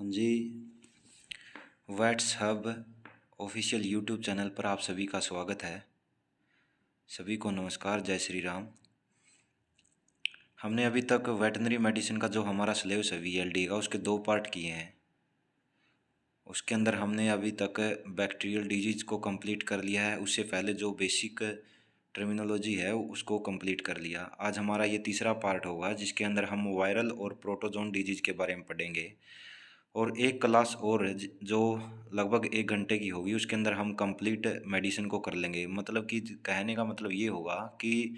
हाँ जी, वैट्स हब ऑफिशियल यूट्यूब चैनल पर आप सभी का स्वागत है। सभी को नमस्कार, जय श्री राम। हमने अभी तक वेटनरी मेडिसिन का जो हमारा सिलेबस है वीएलडी का, उसके 2 पार्ट किए हैं। उसके अंदर हमने अभी तक बैक्टीरियल डिजीज़ को कंप्लीट कर लिया है। उससे पहले जो बेसिक टर्मिनोलॉजी है उसको कंप्लीट कर लिया। आज हमारा ये तीसरा पार्ट होगा जिसके अंदर हम वायरल और प्रोटोजोन डिजीज़ के बारे में पढ़ेंगे। और एक क्लास और जो लगभग 1 घंटे की होगी, उसके अंदर हम कंप्लीट मेडिसिन को कर लेंगे। मतलब कि कहने का मतलब ये होगा कि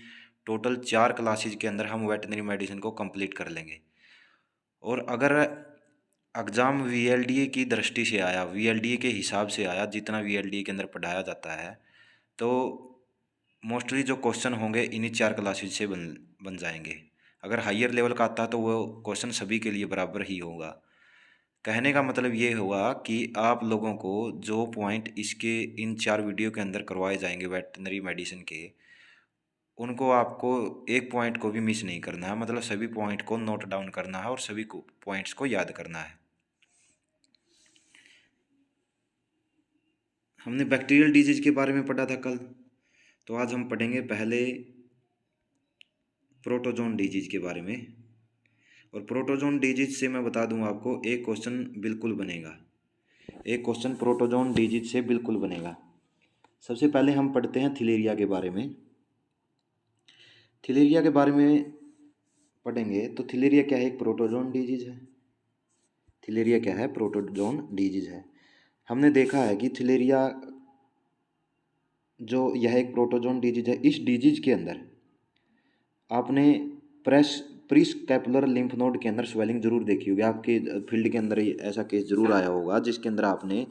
टोटल 4 क्लासेज के अंदर हम वेटनरी मेडिसिन को कंप्लीट कर लेंगे। और अगर एग्ज़ाम वीएलडीए की दृष्टि से आया, वीएलडीए के हिसाब से आया, जितना वीएलडीए के अंदर पढ़ाया जाता है, तो मोस्टली जो क्वेश्चन होंगे इन्हीं 4 क्लासेज से बन जाएंगे। अगर हायर लेवल का आता है तो वो क्वेश्चन सभी के लिए बराबर ही होगा। कहने का मतलब ये हुआ कि आप लोगों को जो पॉइंट इसके इन 4 वीडियो के अंदर करवाए जाएंगे वेटनरी मेडिसिन के, उनको आपको एक पॉइंट को भी मिस नहीं करना है। मतलब सभी पॉइंट को नोट डाउन करना है और सभी को पॉइंट्स को याद करना है। हमने बैक्टीरियल डिजीज के बारे में पढ़ा था कल, तो आज हम पढ़ेंगे पहले प्रोटोजोन डिजीज के बारे में। और प्रोटोजोन डिजीज से मैं बता दूं आपको, एक क्वेश्चन बिल्कुल बनेगा। एक क्वेश्चन प्रोटोजोन डिजीज से बिल्कुल बनेगा। सबसे पहले हम पढ़ते हैं थिलेरिया के बारे में। थिलेरिया के बारे में पढ़ेंगे तो थिलेरिया क्या है? एक प्रोटोजोन डिजीज है। थिलेरिया क्या है? प्रोटोजोन डिजीज है। हमने देखा है कि थिलेरिया जो यह एक प्रोटोजोन डिजीज है, इस डिजीज के अंदर आपने प्रीस्कैपुलर लिम्फ नोड के अंदर स्वेलिंग जरूर देखी होगी। आपके फील्ड के अंदर ऐसा केस जरूर आया होगा जिसके अंदर आपने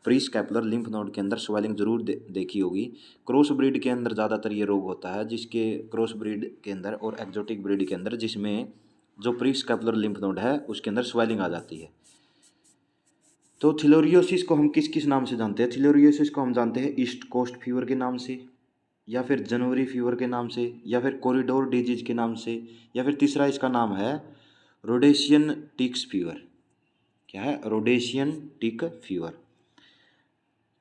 प्रीस्कैपुलर लिम्फ नोड के अंदर स्वेलिंग जरूर देखी होगी। क्रॉस ब्रीड के अंदर ज़्यादातर ये रोग होता है, जिसके क्रॉस ब्रीड के अंदर और एक्जोटिक ब्रीड के अंदर, जिसमें जो प्रीस्कैपुलर लिम्फ नोड है उसके अंदर स्वेलिंग आ जाती है। तो थिलोरियोसिस को हम किस किस नाम से जानते हैं? थिलोरियोसिस को हम जानते हैं ईस्ट कोस्ट फीवर के नाम से, या फिर जनवरी फीवर के नाम से, या फिर कॉरिडोर डिजीज के नाम से, या फिर तीसरा इसका नाम है रोडेशियन टिक्स फीवर। क्या है? Rhodesian tick fever.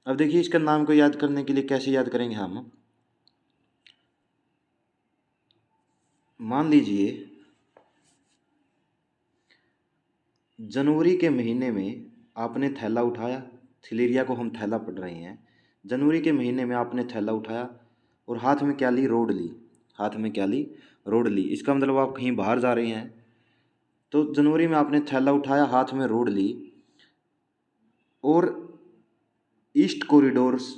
अब देखिए, इसका नाम को याद करने के लिए कैसे याद करेंगे हम। मान लीजिए जनवरी के महीने में आपने थैला उठाया। थिलेरिया को हम थैला पढ़ रहे हैं। जनवरी के महीने में आपने थैला उठाया और हाथ में क्या ली? रोड ली। हाथ में क्या ली? रोड ली। इसका मतलब आप कहीं बाहर जा रहे हैं, तो जनवरी में आपने थैला उठाया, हाथ में रोड ली और ईस्ट कॉरिडोर्स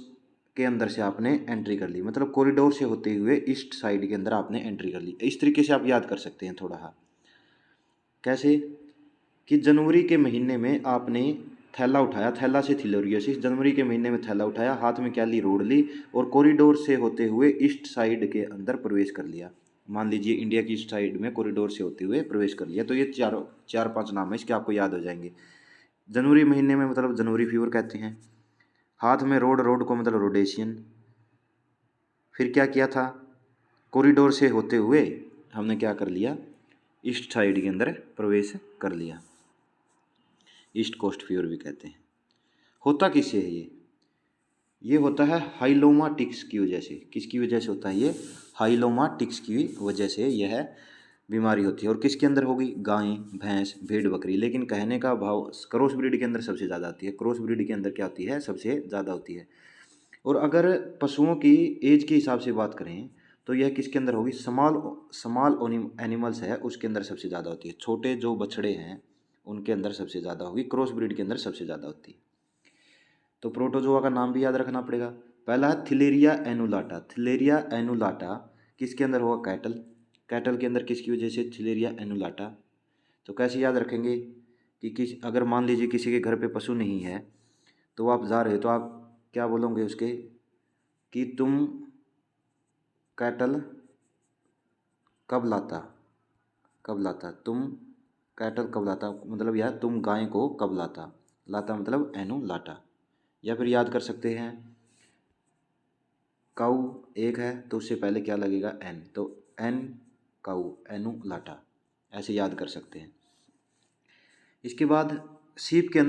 के अंदर से आपने एंट्री कर ली। मतलब कॉरिडोर से होते हुए ईस्ट साइड के अंदर आपने एंट्री कर ली। इस तरीके से आप याद कर सकते हैं थोड़ा। हाँ, कैसे? कि जनवरी के महीने में आपने थैला उठाया, थैला से थिलोरियोसिस। जनवरी के महीने में थैला उठाया, हाथ में क्या ली? रोड ली और कॉरिडोर से होते हुए ईस्ट साइड के अंदर प्रवेश कर लिया। मान लीजिए इंडिया की ईस्ट साइड में कॉरिडोर से होते हुए प्रवेश कर लिया। तो ये चार पांच नाम है इसके, आपको याद हो जाएंगे। जनवरी महीने में मतलब जनवरी फीवर कहते हैं। हाथ में रोड, रोड को मतलब रोडेशियन। फिर क्या किया था? कॉरिडोर से होते हुए हमने क्या कर लिया? ईस्ट साइड के अंदर प्रवेश कर लिया। ईस्ट कोस्ट फीवर भी कहते हैं। होता किससे है ये होता है हाइलोमा टिक्स की वजह से। किसकी वजह से होता है ये? हाइलोमा टिक्स की वजह से यह बीमारी होती है। और किसके अंदर होगी? गाय, भैंस, भेड़, बकरी। लेकिन कहने का भाव क्रॉस ब्रीड के अंदर सबसे ज़्यादा आती है। क्रॉस ब्रीड के अंदर क्या होती है? सबसे ज़्यादा होती है। और अगर पशुओं की एज के हिसाब से बात करें तो यह किसके अंदर होगी? स्मॉल एनिमल्स है उसके अंदर सबसे ज़्यादा होती है। छोटे जो बछड़े हैं उनके अंदर सबसे ज़्यादा होगी। क्रॉस ब्रीड के अंदर सबसे ज़्यादा होती है। तो प्रोटोजोआ का नाम भी याद रखना पड़ेगा। पहला है थिलेरिया एनुलाटा। थिलेरिया एनुलाटा किसके अंदर होगा? कैटल। कैटल के अंदर किसकी वजह से? थिलेरिया एनुलाटा। तो कैसे याद रखेंगे कि अगर मान लीजिए किसी के घर पे पशु नहीं है, तो आप जा रहे हो तो आप क्या बोलोगे उसके? कि तुम कैटल कब लाता? कब लाता? तुम कैटल कब लाता? मतलब यार तुम गाय को कब लाता? लाता मतलब एनुलाटा। या फिर याद कर सकते हैं, काऊ एक है तो उससे पहले क्या लगेगा? एन। तो एन काऊ, एनु लाटा, ऐसे याद कर सकते हैं। इसके बाद सीप के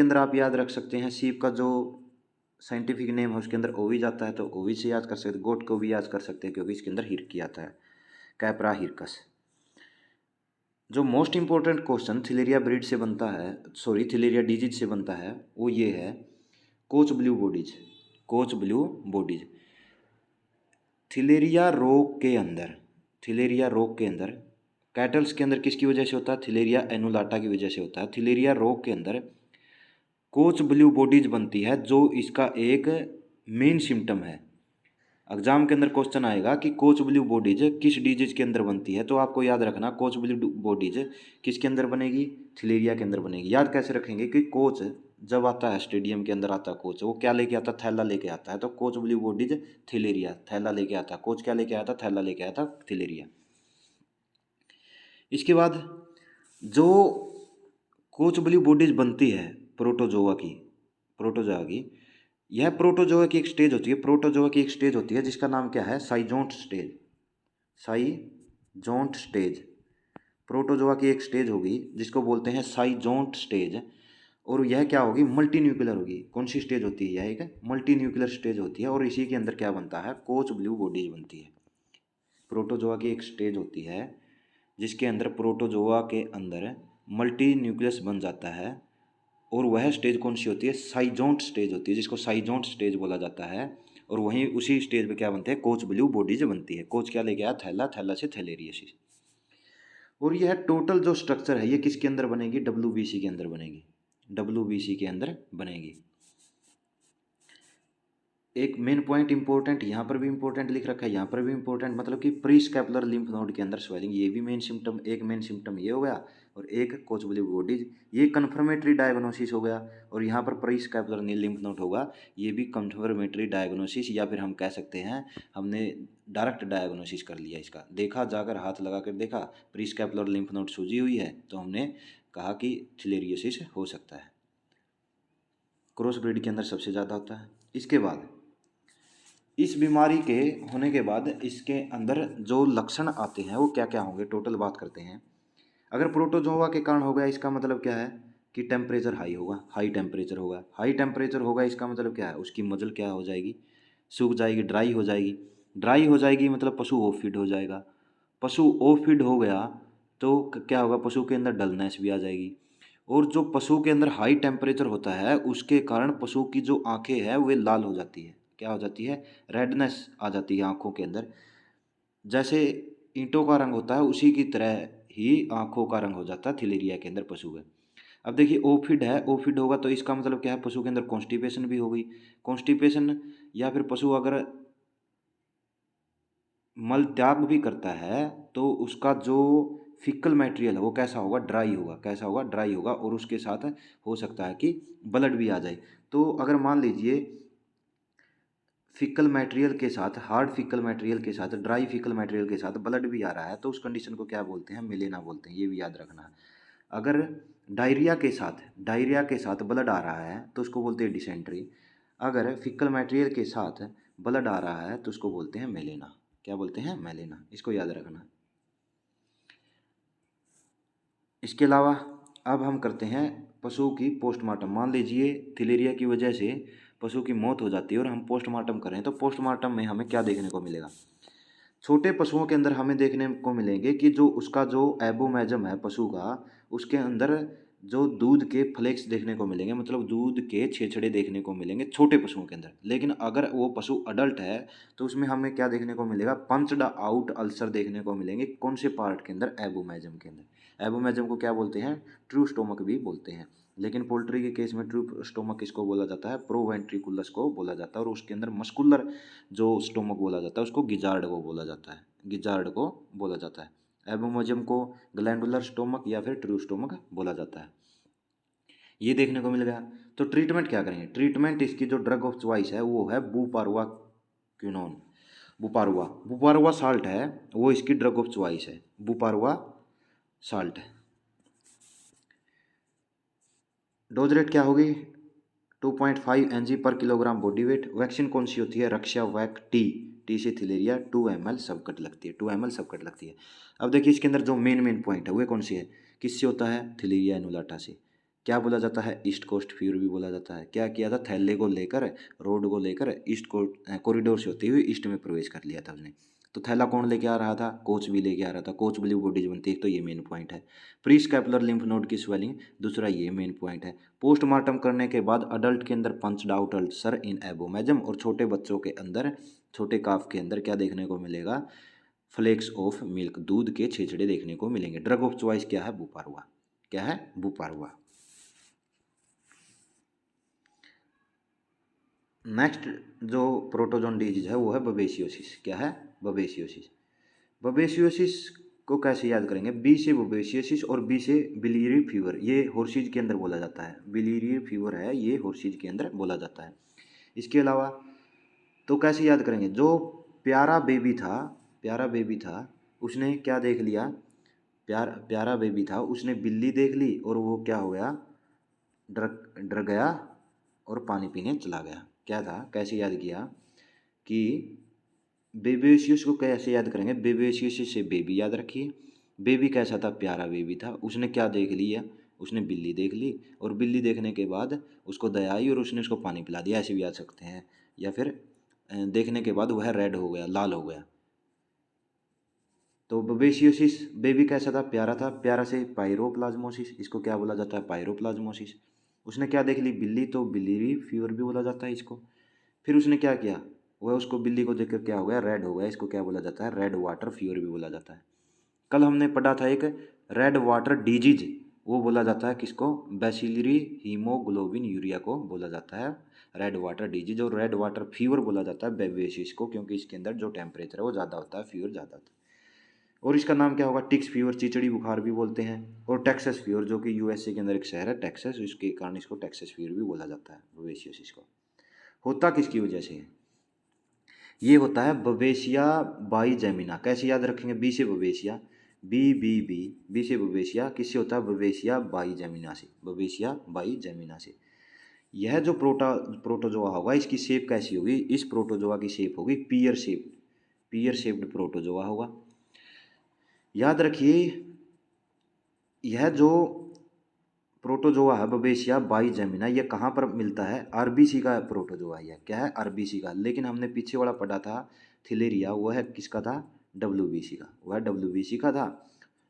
अंदर आप याद रख सकते हैं, सीप का जो साइंटिफिक नेम है उसके अंदर ओवी जाता है, तो ओवी से याद कर सकते हैं। गोट को भी याद कर सकते हैं क्योंकि इसके अंदर हिरकी आता है, कैपरा हिरकस। जो मोस्ट इंपॉर्टेंट क्वेश्चन थिलेरिया ब्रीड से बनता है, सॉरी थिलेरिया डिजीज से बनता है, वो ये है, Koch blue bodies. Koch blue bodies theileria रोग के अंदर, थिलेरिया रोग के अंदर कैटल्स के अंदर किसकी वजह से होता है? थिलेरिया एनुलाटा की वजह से होता है। थिलेरिया रोग के अंदर कोच ब्लू बॉडीज बनती है, जो इसका एक मेन सिम्टम है। एग्जाम के अंदर क्वेश्चन आएगा कि कोच ब्लू बॉडीज किस डिजीज के अंदर बनती है, तो आपको याद रखना कोच ब्लू बॉडीज किसके अंदर बनेगी? थिलेरिया के अंदर बनेगी। याद कैसे रखेंगे कि कोच जब आता है स्टेडियम के अंदर आता है कोच, वो क्या लेके आता है? थैला लेके आता है। तो कोच ब्लू बॉडीज थिलेरिया थैला लेके आता है। कोच क्या लेके आया था? थैला लेके आया था, थिलेरिया। इसके बाद जो कोच ब्लू बॉडीज बनती है प्रोटोजोआ की, यह प्रोटोजोआ की एक स्टेज होती है, प्रोटोजोआ की एक स्टेज होती है जिसका नाम क्या है? साइजोंट स्टेज। साइजोंट स्टेज प्रोटोजोआ की एक स्टेज होगी जिसको बोलते हैं साइजोंट स्टेज। और यह क्या होगी? मल्टी न्यूक्लियर होगी। कौन सी स्टेज होती है? यह एक मल्टी न्यूक्लियर स्टेज होती है, और इसी के अंदर क्या बनता है? कोच ब्लू बॉडीज बनती है। प्रोटोजोआ की एक स्टेज होती है जिसके अंदर प्रोटोजोआ के अंदर मल्टी न्यूक्लियस बन जाता है, और वह स्टेज कौन सी होती है? साइजोंट स्टेज होती है, जिसको साइजोंट स्टेज बोला जाता है। और वहीं उसी स्टेज पे क्या बनते हैं? कोच ब्लू बॉडीज बनती है। कोच क्या लेके आया? थैला, थैला से थैलेरियसिस। और यह टोटल जो स्ट्रक्चर है ये किसके अंदर बनेगी? डब्ल्यूबीसी के अंदर बनेगी। डब्ल्यूबीसी के अंदर बनेगी। एक मेन पॉइंट इंपॉर्टेंट, यहाँ पर भी इंपॉर्टेंट लिख रखा है, यहाँ पर भी इंपॉर्टेंट, मतलब कि प्री स्कैपुलर लिम्फ नोड के अंदर स्वेलिंग, ये भी मेन सिम्टम। एक मेन सिम्टम ये हो गया, और एक कोच ब्लू बॉडीज, ये कन्फर्मेटरी डायग्नोसिस हो गया। और यहाँ पर प्री स्कैपुलर लिम्फ नोड होगा, ये भी कन्फर्मेटरी डायग्नोसिस, या फिर हम कह सकते हैं हमने डायरेक्ट डायग्नोसिस कर लिया इसका। देखा, जाकर हाथ लगा कर देखा, प्री स्कैपुलर लिम्फ नोड सूजी हुई है, तो हमने कहा कि थिलेरियोसिस हो सकता है। क्रॉस ब्रीड के अंदर सबसे ज़्यादा होता है। इसके बाद इस बीमारी के होने के बाद इसके अंदर जो लक्षण आते हैं वो क्या क्या होंगे, टोटल बात करते हैं। अगर प्रोटोजोआ के कारण हो गया, इसका मतलब क्या है? कि टेम्परेचर हाई होगा, हाई टेम्परेचर होगा। हाई टेम्परेचर होगा इसका मतलब क्या है? उसकी मजल क्या हो जाएगी? सूख जाएगी, ड्राई हो जाएगी। ड्राई हो जाएगी मतलब पशु ऑफ फीड हो जाएगा। पशु ऑफ फीड हो गया तो क्या होगा? पशु के अंदर डलनेस भी आ जाएगी। और जो पशु के अंदर हाई टेम्परेचर होता है उसके कारण पशु की जो आंखें हैं वे लाल हो जाती है। क्या हो जाती है? रेडनेस आ जाती है आंखों के अंदर। जैसे ईंटों का रंग होता है उसी की तरह ही आंखों का रंग हो जाता है थिलेरिया के अंदर पशु का। अब देखिए ओफिड है, ओफिड होगा तो इसका मतलब क्या है? पशु के अंदर कॉन्स्टिपेशन भी हो गई। कॉन्स्टिपेशन, या फिर पशु अगर मल त्याग भी करता है तो उसका जो फिकल मटेरियल है वो कैसा होगा? ड्राई होगा। कैसा होगा? ड्राई होगा। और उसके साथ हो सकता है कि ब्लड भी आ जाए। तो अगर मान लीजिए फिकल मटेरियल के साथ, हार्ड फिकल मटेरियल के साथ, ड्राई फिकल मटेरियल के साथ ब्लड भी आ रहा है, तो उस कंडीशन को क्या बोलते हैं? मिलेना बोलते हैं। ये भी याद रखना। अगर डायरिया के साथ ब्लड आ रहा है तो उसको बोलते हैं डिसेंट्री। अगर फिकल मटेरियल के साथ ब्लड आ रहा है तो उसको बोलते हैं मेलेना। क्या बोलते हैं? मेलेना। इसको याद रखना। इसके अलावा अब हम करते हैं पशु की पोस्टमार्टम। मान लीजिए थिलेरिया की वजह से पशु की मौत हो जाती है और हम पोस्टमार्टम करें, तो पोस्टमार्टम में हमें क्या देखने को मिलेगा? छोटे पशुओं के अंदर हमें देखने को मिलेंगे कि जो उसका जो एबोमेजम है पशु का, उसके अंदर जो दूध के फ्लेक्स देखने को मिलेंगे, मतलब दूध के छेछड़े देखने को मिलेंगे छोटे पशुओं के अंदर। लेकिन अगर वो पशु अडल्ट है तो उसमें हमें क्या देखने को मिलेगा? पंच्ड आउट अल्सर देखने को मिलेंगे। कौन से पार्ट के अंदर? एबोमेजम के अंदर। एबोमेजम को क्या बोलते हैं? ट्रू स्टोमक भी बोलते हैं। लेकिन पोल्ट्री के केस में ट्रू स्टोमक किसको बोला जाता है? प्रोवेंट्रिकुलस को बोला जाता है। और उसके अंदर मस्कुलर जो स्टोमक बोला जाता है उसको गिजार्ड को बोला जाता है। गिजार्ड को बोला जाता है। एबोमेजम को ग्लैंडुलर स्टोमक या फिर ट्रू स्टोमक बोला जाता है। ये देखने को मिल गया। तो ट्रीटमेंट क्या करेंगे? ट्रीटमेंट इसकी जो ड्रग ऑफ चॉइस है वो है बुपारुआ क्विनोन। बुपारुआ बुपारुआ साल्ट है, वो इसकी ड्रग ऑफ चॉइस है। बुपारुआ साल्ट है। डोज रेट क्या होगी? 2.5 mg पर किलोग्राम बॉडी वेट। वैक्सीन कौन सी होती है? रक्षा वैक टी। टी से थिलेरिया 2 ml सबकट लगती है। 2 ml सबकट लगती है। अब देखिए इसके अंदर जो मेन पॉइंट है वे कौन सी है? किससे होता है? थिलेरिया एनुलाटा से। क्या बोला जाता है, ईस्ट कोस्ट फीवर भी बोला जाता है। क्या किया था, थैले को लेकर, रोड को लेकर ईस्ट को कॉरिडोर से होते हुए ईस्ट में प्रवेश कर लिया था उसने। तो थैला कौन लेके आ रहा था, कोच भी लेके आ रहा था। कोच ब्लू बॉडीज बनती है, तो ये मेन पॉइंट है। प्री स्कैपुलर लिम्फ नोड की स्वेलिंग, दूसरा ये मेन पॉइंट है। पोस्टमार्टम करने के बाद अडल्ट के अंदर पंच्ड आउट अल्सर इन एबोमेजम, और छोटे बच्चों के अंदर, छोटे काफ के अंदर क्या देखने को मिलेगा, फ्लेक्स ऑफ मिल्क, दूध के छेछड़े देखने को मिलेंगे। ड्रग ऑफ चॉइस क्या है, बुपारुआ। क्या है, बुपारुआ। नेक्स्ट जो प्रोटोजोन डिजीज है वो है बबेसियोसिस। क्या है, बबेसियोसिस। बबेसियोसिस को कैसे याद करेंगे, बी से बबेसियोसिस और बी से बिलीरी फीवर, ये हॉर्सिज के अंदर बोला जाता है। बिलीरी फीवर है, ये हॉर्सिज के अंदर बोला जाता है। इसके अलावा तो कैसे याद करेंगे, जो प्यारा बेबी था, प्यारा बेबी था, उसने क्या देख लिया, प्यारा बेबी था, उसने बिल्ली देख ली और वो क्या हो गया, डर डर गया और पानी पीने चला गया। क्या था, कैसे याद किया कि बेबेशियस को कैसे याद करेंगे, बेबेशियस से बेबी याद रखिए। बेबी कैसा था, प्यारा बेबी था, उसने क्या देख लिया, उसने बिल्ली देख ली, और बिल्ली देखने के बाद उसको दया आई और उसने उसको पानी पिला दिया, ऐसे भी याद सकते हैं। या फिर देखने के बाद वह रेड हो गया, लाल हो गया। तो बबेशियोसिस, बेबी कैसा था, प्यारा था, प्यारा से पायरोप्लाज्मोसिस, इसको क्या बोला जाता है, पायरोप्लाज्मोसिस। उसने क्या देख ली, बिल्ली, तो बिलीरी फीवर भी बोला जाता है इसको। फिर उसने क्या किया, वह उसको बिल्ली को देखकर क्या हो गया, रेड हो गया, इसको क्या बोला जाता है, रेड वाटर फीवर भी बोला जाता है। कल हमने पढ़ा था एक रेड वाटर डिजीज, वो बोला जाता है किसको, बैसिलरी हीमोग्लोबिन यूरिया को बोला जाता है रेड वाटर डिजीज। और रेड वाटर फीवर बोला जाता है बेबेसिस को, क्योंकि इसके अंदर जो टेम्परेचर है वो ज़्यादा होता है, फीवर ज़्यादा होता है। और इसका नाम क्या होगा, टिक्स फीवर, चिचड़ी बुखार भी बोलते हैं। और टेक्सास फीवर, जो कि यूएसए के अंदर एक शहर है टेक्सास, इसके कारण इसको टेक्सास फीवर भी बोला जाता है, बवेशियोसिस को। होता किसकी वजह से है, ये होता है बवेशिया बाईजेमिना। कैसे याद रखेंगे, बी से बवेशिया, बी से बवेशिया, किससे होता है, बवेशिया बाईजेमिना से, बवेशिया बाईजेमिना से। यह जो प्रोटोजोआ होगा, इसकी शेप कैसी होगी, इस प्रोटोजोआ की शेप होगी पीयर शेप्ड प्रोटोजोआ होगा। याद रखिए, यह जो प्रोटोजोआ है बबेशिया बाईजेमिना, ये कहाँ पर मिलता है, आरबीसी का प्रोटोजोआ है। क्या है, आरबीसी का। लेकिन हमने पीछे वाला पढ़ा था थिलेरिया, वह है किसका था, डब्ल्यूबीसी का, वह डब्ल्यूबीसी का था।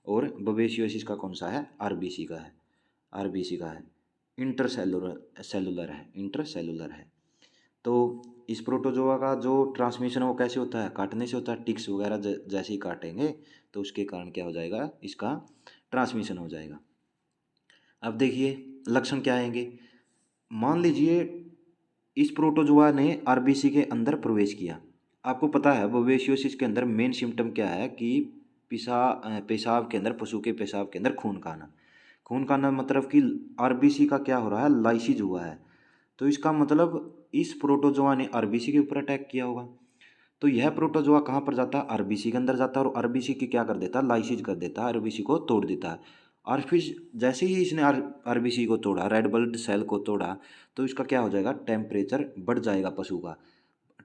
और बबेशियोसिस का कौन सा है, आरबीसी का है, आरबीसी का है। इंटरसेलुलर है। तो इस प्रोटोजोआ का जो ट्रांसमिशन है वो कैसे होता है, काटने से होता है। टिक्स वगैरह जैसे ही काटेंगे तो उसके कारण क्या हो जाएगा, इसका ट्रांसमिशन हो जाएगा। अब देखिए लक्षण क्या आएंगे, मान लीजिए इस प्रोटोजोआ ने आरबीसी के अंदर प्रवेश किया। आपको पता है बवेशियोसिस के अंदर मेन सिम्टम क्या है कि पेशाब के अंदर, पशु के पेशाब के अंदर खून का आना मतलब कि आरबीसी का क्या हो रहा है, लाइसिस हुआ है। तो इसका मतलब इस प्रोटोजोआ ने आरबीसी के ऊपर अटैक किया होगा। तो यह प्रोटोजोआ कहाँ पर जाता है, आरबीसी के अंदर जाता है, और आरबीसी की क्या कर देता है, लाइसिस कर देता है, आरबीसी को तोड़ देता है। और फिर जैसे ही इसने आरबीसी को तोड़ा, रेड ब्लड सेल को तोड़ा, तो इसका क्या हो जाएगा, टेम्परेचर बढ़ जाएगा पशु का।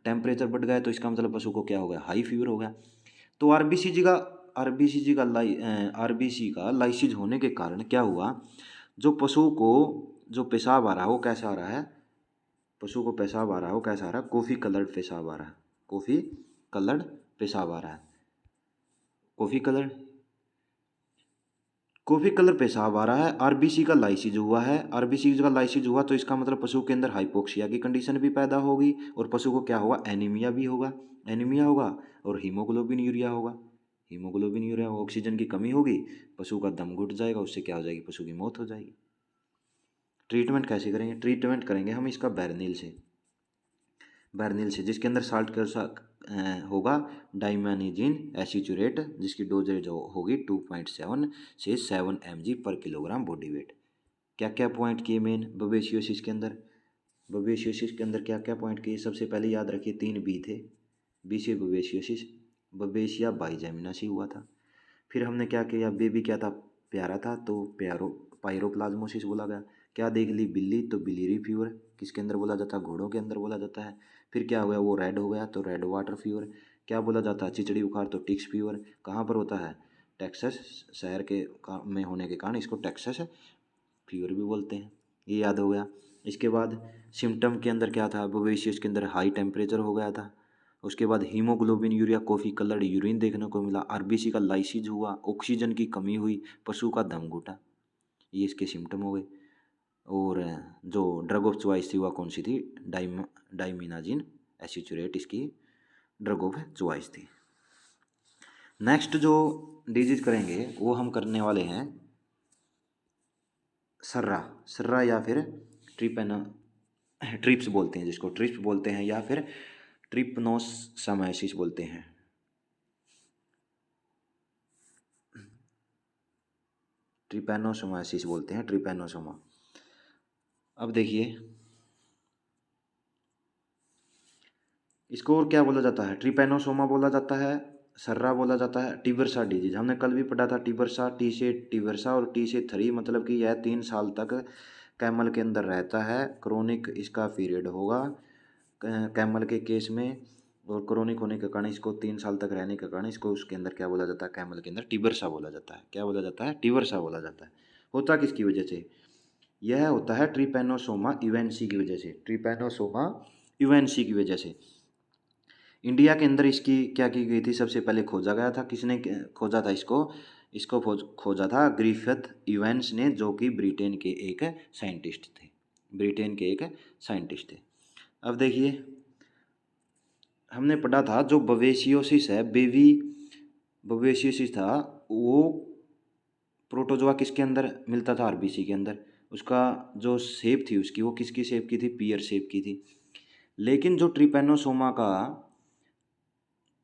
टेम्परेचर बढ़ गया तो इसका मतलब पशु को क्या हो गया, हाई फीवर हो गया। तो आरबीसी का लाइसिस होने के कारण क्या हुआ, जो पशु को जो पेशाब आ रहा है वो कैसा आ रहा है, पशु को पेशाब आ रहा है वो कैसा आ रहा है, कॉफ़ी कलर्ड पेशाब आ रहा है, कॉफ़ी कलर्ड पेशाब आ रहा है, कॉफ़ी कलर कॉफ़ी कलर पेशाब आ रहा है। आरबीसी का लाइसिस हुआ है, आरबीसी का लाइसिस हुआ तो इसका मतलब पशु के अंदर हाइपोक्सिया की कंडीशन भी पैदा होगी, और पशु को क्या होगा, एनीमिया भी होगा, एनीमिया होगा, और हीमोग्लोबिन यूरिया होगा, हीमोग्लोबिन यूरिया, ऑक्सीजन की कमी होगी, पशु का दम घुट जाएगा, उससे क्या हो जाएगी, पशु की मौत हो जाएगी। ट्रीटमेंट कैसे करेंगे, ट्रीटमेंट करेंगे हम इसका बैरनील से, जिसके अंदर साल्ट का होगा डाइमानिजिन एसीचुरेट, जिसकी डोजेज होगी 2.7 से 7 mg पर किलोग्राम बॉडी वेट। क्या क्या पॉइंट किए मेन बबेशियोसिस के अंदर, बबेशियोसिस के अंदर क्या क्या पॉइंट किए, सबसे पहले याद रखिए 3 बी थे, बी से बबेशियोसिस, बबेशिया बाईजेमिना से हुआ था। फिर हमने क्या किया, बेबी क्या था, प्यारा था, तो पायरोप्लाज्मोसिस बोला गया। क्या देख ली, बिल्ली, तो बिलीरी फीवर किसके अंदर बोला जाता है, घोड़ों के अंदर बोला जाता है। फिर क्या हो गया, वो रेड हो गया तो रेड वाटर फीवर। क्या बोला जाता है, चिचड़ी बुखार, तो टिक्स फीवर। कहाँ पर होता है, टेक्सास शहर में होने के कारण इसको टेक्सास फीवर भी बोलते हैं, ये याद हो गया। इसके बाद सिम्टम के अंदर क्या था, बोवेशियस के अंदर हाई टेम्परेचर हो गया था। उसके बाद haemoglobin urea coffee coloured urine देखने को मिला, आरबीसी का लाइसिस हुआ, ऑक्सीजन की कमी हुई, पशु का दम घुटा, ये इसके सिम्टम हो गए। और जो ड्रग ऑफ चॉइस थी वह कौन सी थी, डाइमिनाजिन एसिचुरेट इसकी ड्रग ऑफ चॉइस थी। नेक्स्ट जो डिजीज करेंगे वो हम करने वाले हैं सर्रा या फिर ट्रिप्स बोलते हैं, जिसको ट्रिप्स बोलते हैं या फिर ट्रिपनोसोमाइसिस बोलते हैं। ट्रिपैनोसोमाइसिस बोलते हैं, ट्रिपैनोसोमा। अब देखिए इसको और क्या बोला जाता है, ट्रिपैनोसोमा बोला जाता है, सर्रा बोला जाता है, टिबरसा डिजीज हमने कल भी पढ़ा था। टिबरसा, टी से टिबरसा और टी से थ्री, मतलब कि यह 3 साल तक कैमल के अंदर रहता है, क्रोनिक इसका पीरियड होगा कैमल के केस में। और क्रोनिक होने के कारण इसको 3 साल तक रहने के कारण इसको उसके अंदर क्या बोला जाता है, कैमल के अंदर टिबरसा बोला जाता है। क्या बोला जाता है, टिबरसा बोला जाता है। होता किसकी वजह से, यह होता है ट्रिपैनोसोमा इवेंसी की वजह से, ट्रिपैनोसोमा इवेंसी की वजह से। इंडिया के अंदर इसकी क्या की गई थी, सबसे पहले खोजा गया था, किसने खोजा था इसको, इसको खोजा था ग्रिफिथ इवेंस ने, जो कि ब्रिटेन के एक साइंटिस्ट थे, ब्रिटेन के एक साइंटिस्ट थे। अब देखिए हमने पढ़ा था जो बवेशियोसिस है, बेबी बवेशियोसिस था, वो प्रोटोजोआ किसके अंदर मिलता था, आरबीसी के अंदर। उसका जो शेप थी उसकी, वो किसकी शेप की थी, पियर शेप की थी। लेकिन जो ट्रिपैनोसोमा का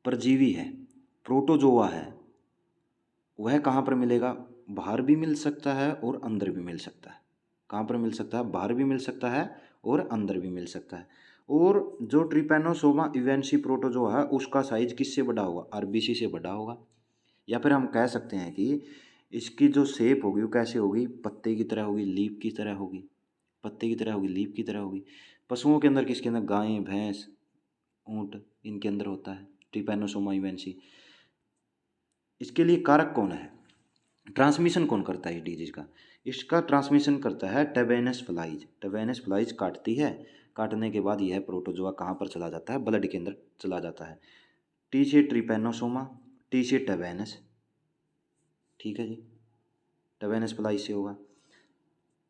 परजीवी है, प्रोटोजोआ है, वह कहाँ पर मिलेगा, बाहर भी मिल सकता है और अंदर भी मिल सकता है। कहाँ पर मिल सकता है, बाहर भी मिल सकता है और अंदर भी मिल सकता है। और जो ट्रिपैनोसोमा इवेंसी प्रोटोजोआ है उसका साइज किससे बड़ा होगा, आरबीसी से बड़ा होगा। या फिर हम कह सकते हैं कि इसकी जो शेप होगी वो कैसे होगी, पत्ते की तरह होगी, लीफ की तरह होगी, पत्ते की तरह होगी, लीफ की तरह होगी। पशुओं के अंदर किसके अंदर, गाय, भैंस, ऊँट, इनके अंदर होता है ट्रिपैनोसोमा इवेंसी। इसके लिए कारक कौन है, ट्रांसमिशन कौन करता है इस डिजीज का, इसका ट्रांसमिशन करता है टेबेनस फ्लाइज। टेबेनस फ्लाइज काटती है, काटने के बाद यह प्रोटोजोआ कहाँ पर चला जाता है, ब्लड के अंदर चला जाता है। टी से ट्रिपैनोसोमा, टी से टेबेनस, ठीक है जी, टेबेनस फ्लाइज से होगा।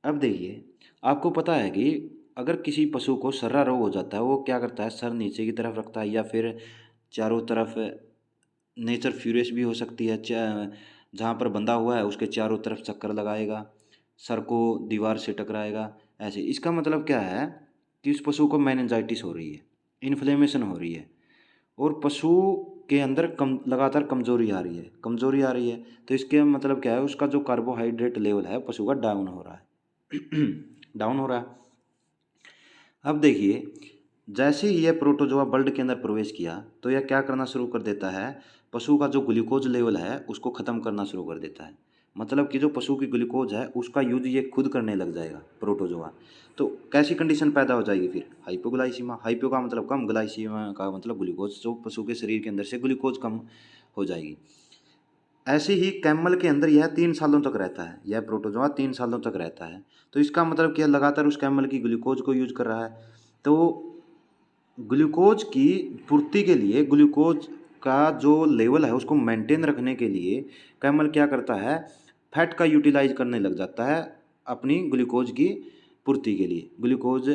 अब देखिए आपको पता है कि अगर किसी पशु को सर्रा रोग हो जाता है, वो क्या करता है, सर नीचे की तरफ रखता है या फिर चारों तरफ, नेचर फ्यूरियस भी हो सकती है, जहाँ पर बंधा हुआ है उसके चारों तरफ चक्कर लगाएगा, सर को दीवार से टकराएगा, ऐसे। इसका मतलब क्या है कि उस पशु को मेनिंजाइटिस हो रही है, इन्फ्लेमेशन हो रही है, और पशु के अंदर लगातार कमजोरी आ रही है, कमजोरी आ रही है। तो इसके मतलब क्या है, उसका जो कार्बोहाइड्रेट लेवल है पशु का डाउन हो रहा है डाउन हो रहा है। अब देखिए जैसे ही यह प्रोटोजोआ ब्लड के अंदर प्रवेश किया तो यह क्या करना शुरू कर देता है, पशु का जो ग्लूकोज लेवल है उसको ख़त्म करना शुरू कर देता है। मतलब कि जो पशु की ग्लूकोज है उसका यूज ये खुद करने लग जाएगा प्रोटोजोआ। तो कैसी कंडीशन पैदा हो जाएगी फिर, हाइपोग्लाइसीमा। हाइपो का मतलब कम, ग्लाइसीमा का मतलब ग्लूकोज, जो पशु के शरीर के अंदर से ग्लूकोज कम हो जाएगी। ऐसे ही कैमल के अंदर यह 3 सालों तक रहता है, यह प्रोटोजोआ 3 सालों तक रहता है। तो इसका मतलब क्या, लगातार उस कैमल की ग्लूकोज को यूज कर रहा है। तो ग्लूकोज की पूर्ति के लिए, ग्लूकोज का जो लेवल है उसको मेंटेन रखने के लिए कैमल क्या करता है, फैट का यूटिलाइज करने लग जाता है अपनी ग्लूकोज की पूर्ति के लिए। ग्लूकोज,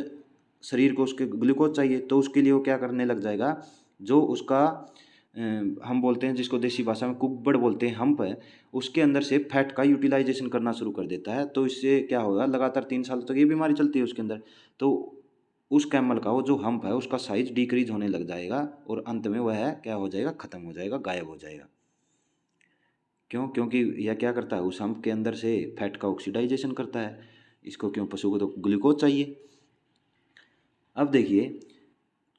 शरीर को उसके ग्लूकोज चाहिए तो उसके लिए वो क्या करने लग जाएगा, जो उसका हम बोलते हैं जिसको देसी भाषा में कुकबड़ बोलते हैं, हम्प है, उसके अंदर से फैट का यूटिलाइजेशन करना शुरू कर देता है। तो इससे क्या होगा, लगातार 3 साल तक ये बीमारी चलती है उसके अंदर। तो उस कैमल का वो जो हम्प है उसका साइज डिक्रीज होने लग जाएगा और अंत में वह क्या हो जाएगा, ख़त्म हो जाएगा, गायब हो जाएगा। क्यों, क्योंकि यह क्या करता है, उस हम्प के अंदर से फैट का ऑक्सीडाइजेशन करता है। इसको क्यों, पशु को तो ग्लूकोज चाहिए। अब देखिए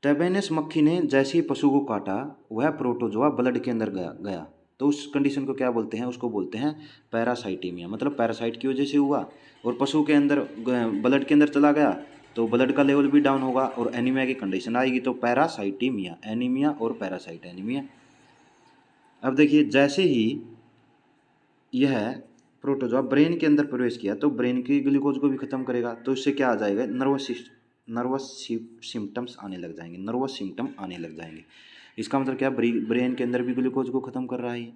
टेबेनस मक्खी ने जैसे ही पशु को काटा वह प्रोटोजोआ ब्लड के अंदर गया तो उस कंडीशन को क्या बोलते हैं, उसको बोलते हैं पैरासाइटीमिया। मतलब पैरासाइट की वजह से हुआ और पशु के अंदर ब्लड के अंदर चला गया तो ब्लड का लेवल भी डाउन होगा और एनीमिया की कंडीशन आएगी। तो पैरासाइटीमिया, एनीमिया और पैरासाइट एनीमिया। अब देखिए जैसे ही यह प्रोटोजोआ ब्रेन के अंदर प्रवेश किया तो ब्रेन की ग्लूकोज को भी खत्म करेगा, तो इससे क्या आ जाएगा, नर्वस सिम्टम्स आने लग जाएंगे, नर्वस सिम्टम आने लग जाएंगे। इसका मतलब क्या, ब्रेन के अंदर भी ग्लूकोज को खत्म कर रहा है,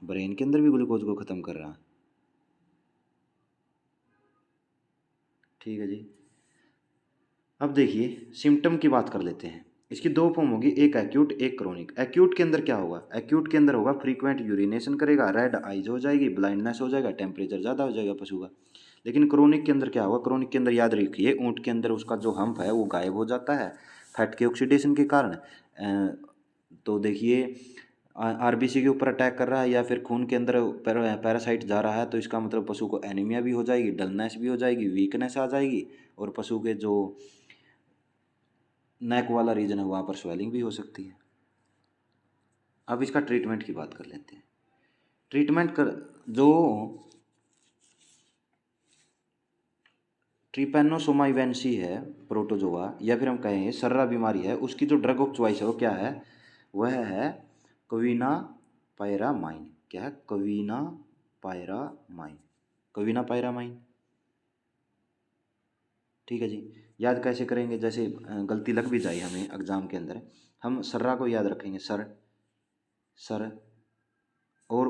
ब्रेन के अंदर भी ग्लूकोज को खत्म कर रहा है। ठीक है जी। अब देखिए सिम्टम की बात कर लेते हैं। इसकी दो फॉर्म होगी, एक एक्यूट एक क्रोनिक। एक्यूट के अंदर क्या होगा, एक्यूट के अंदर होगा फ्रीक्वेंट यूरिनेशन करेगा, रेड आइज हो जाएगी, ब्लाइंडनेस हो जाएगा, टेम्परेचर ज़्यादा हो जाएगा पशु का। लेकिन क्रोनिक के अंदर क्या होगा, क्रोनिक के अंदर याद रखिए ऊँट के अंदर उसका जो हम्प है वो गायब हो जाता है फैट के ऑक्सीडेशन के कारण। तो देखिए आरबीसी के ऊपर अटैक कर रहा है या फिर खून के अंदर पैरासाइट जा रहा है, तो इसका मतलब पशु को एनीमिया भी हो जाएगी, डलनेस भी हो जाएगी, वीकनेस आ जाएगी, और पशु के जो नेक वाला रीजन है वहाँ पर स्वेलिंग भी हो सकती है। अब इसका ट्रीटमेंट की बात कर लेते हैं। ट्रीटमेंट कर जो ट्रिपैनोसोमाइवेंसी है प्रोटोजोआ, या फिर हम कहें सर्रा बीमारी है, उसकी जो ड्रग ऑफ चॉइस है वो क्या है, वह है कवीना पायरामाइन। क्या है, कवीना पायरामाइन, कवीना पायरामाइन। ठीक है जी। याद कैसे करेंगे, जैसे गलती लग भी जाए हमें एग्जाम के अंदर, हम सर्रा को याद रखेंगे, सर सर और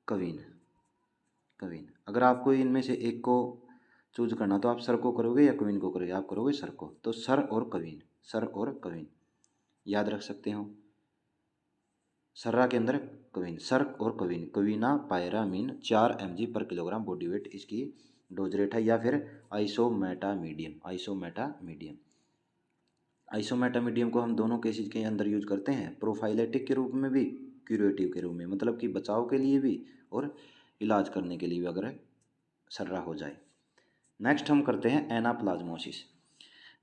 कवीन, कवीन। अगर आपको इनमें से एक को चूज करना तो आप सर को करोगे या कवीन को करोगे, आप करोगे सर को, तो सर और कवीन, सर और कवीन याद रख सकते हो। सर्रा के अंदर कवीन, सर और कवीन, कवीना पायरामीन 4 mg पर किलोग्राम बॉडी वेट इसकी डोज रेट है। या फिर आइसोमेटामीडियम, आइसोमेटामीडियम, आइसोमेटामीडियम को हम दोनों केसेज के अंदर यूज करते हैं, प्रोफाइलेटिक के रूप में भी, क्यूरेटिव के रूप में, मतलब कि बचाव के लिए भी और इलाज करने के लिए भी अगर सर्रा हो जाए। नेक्स्ट हम करते हैं एनाप्लाज्मोसिस।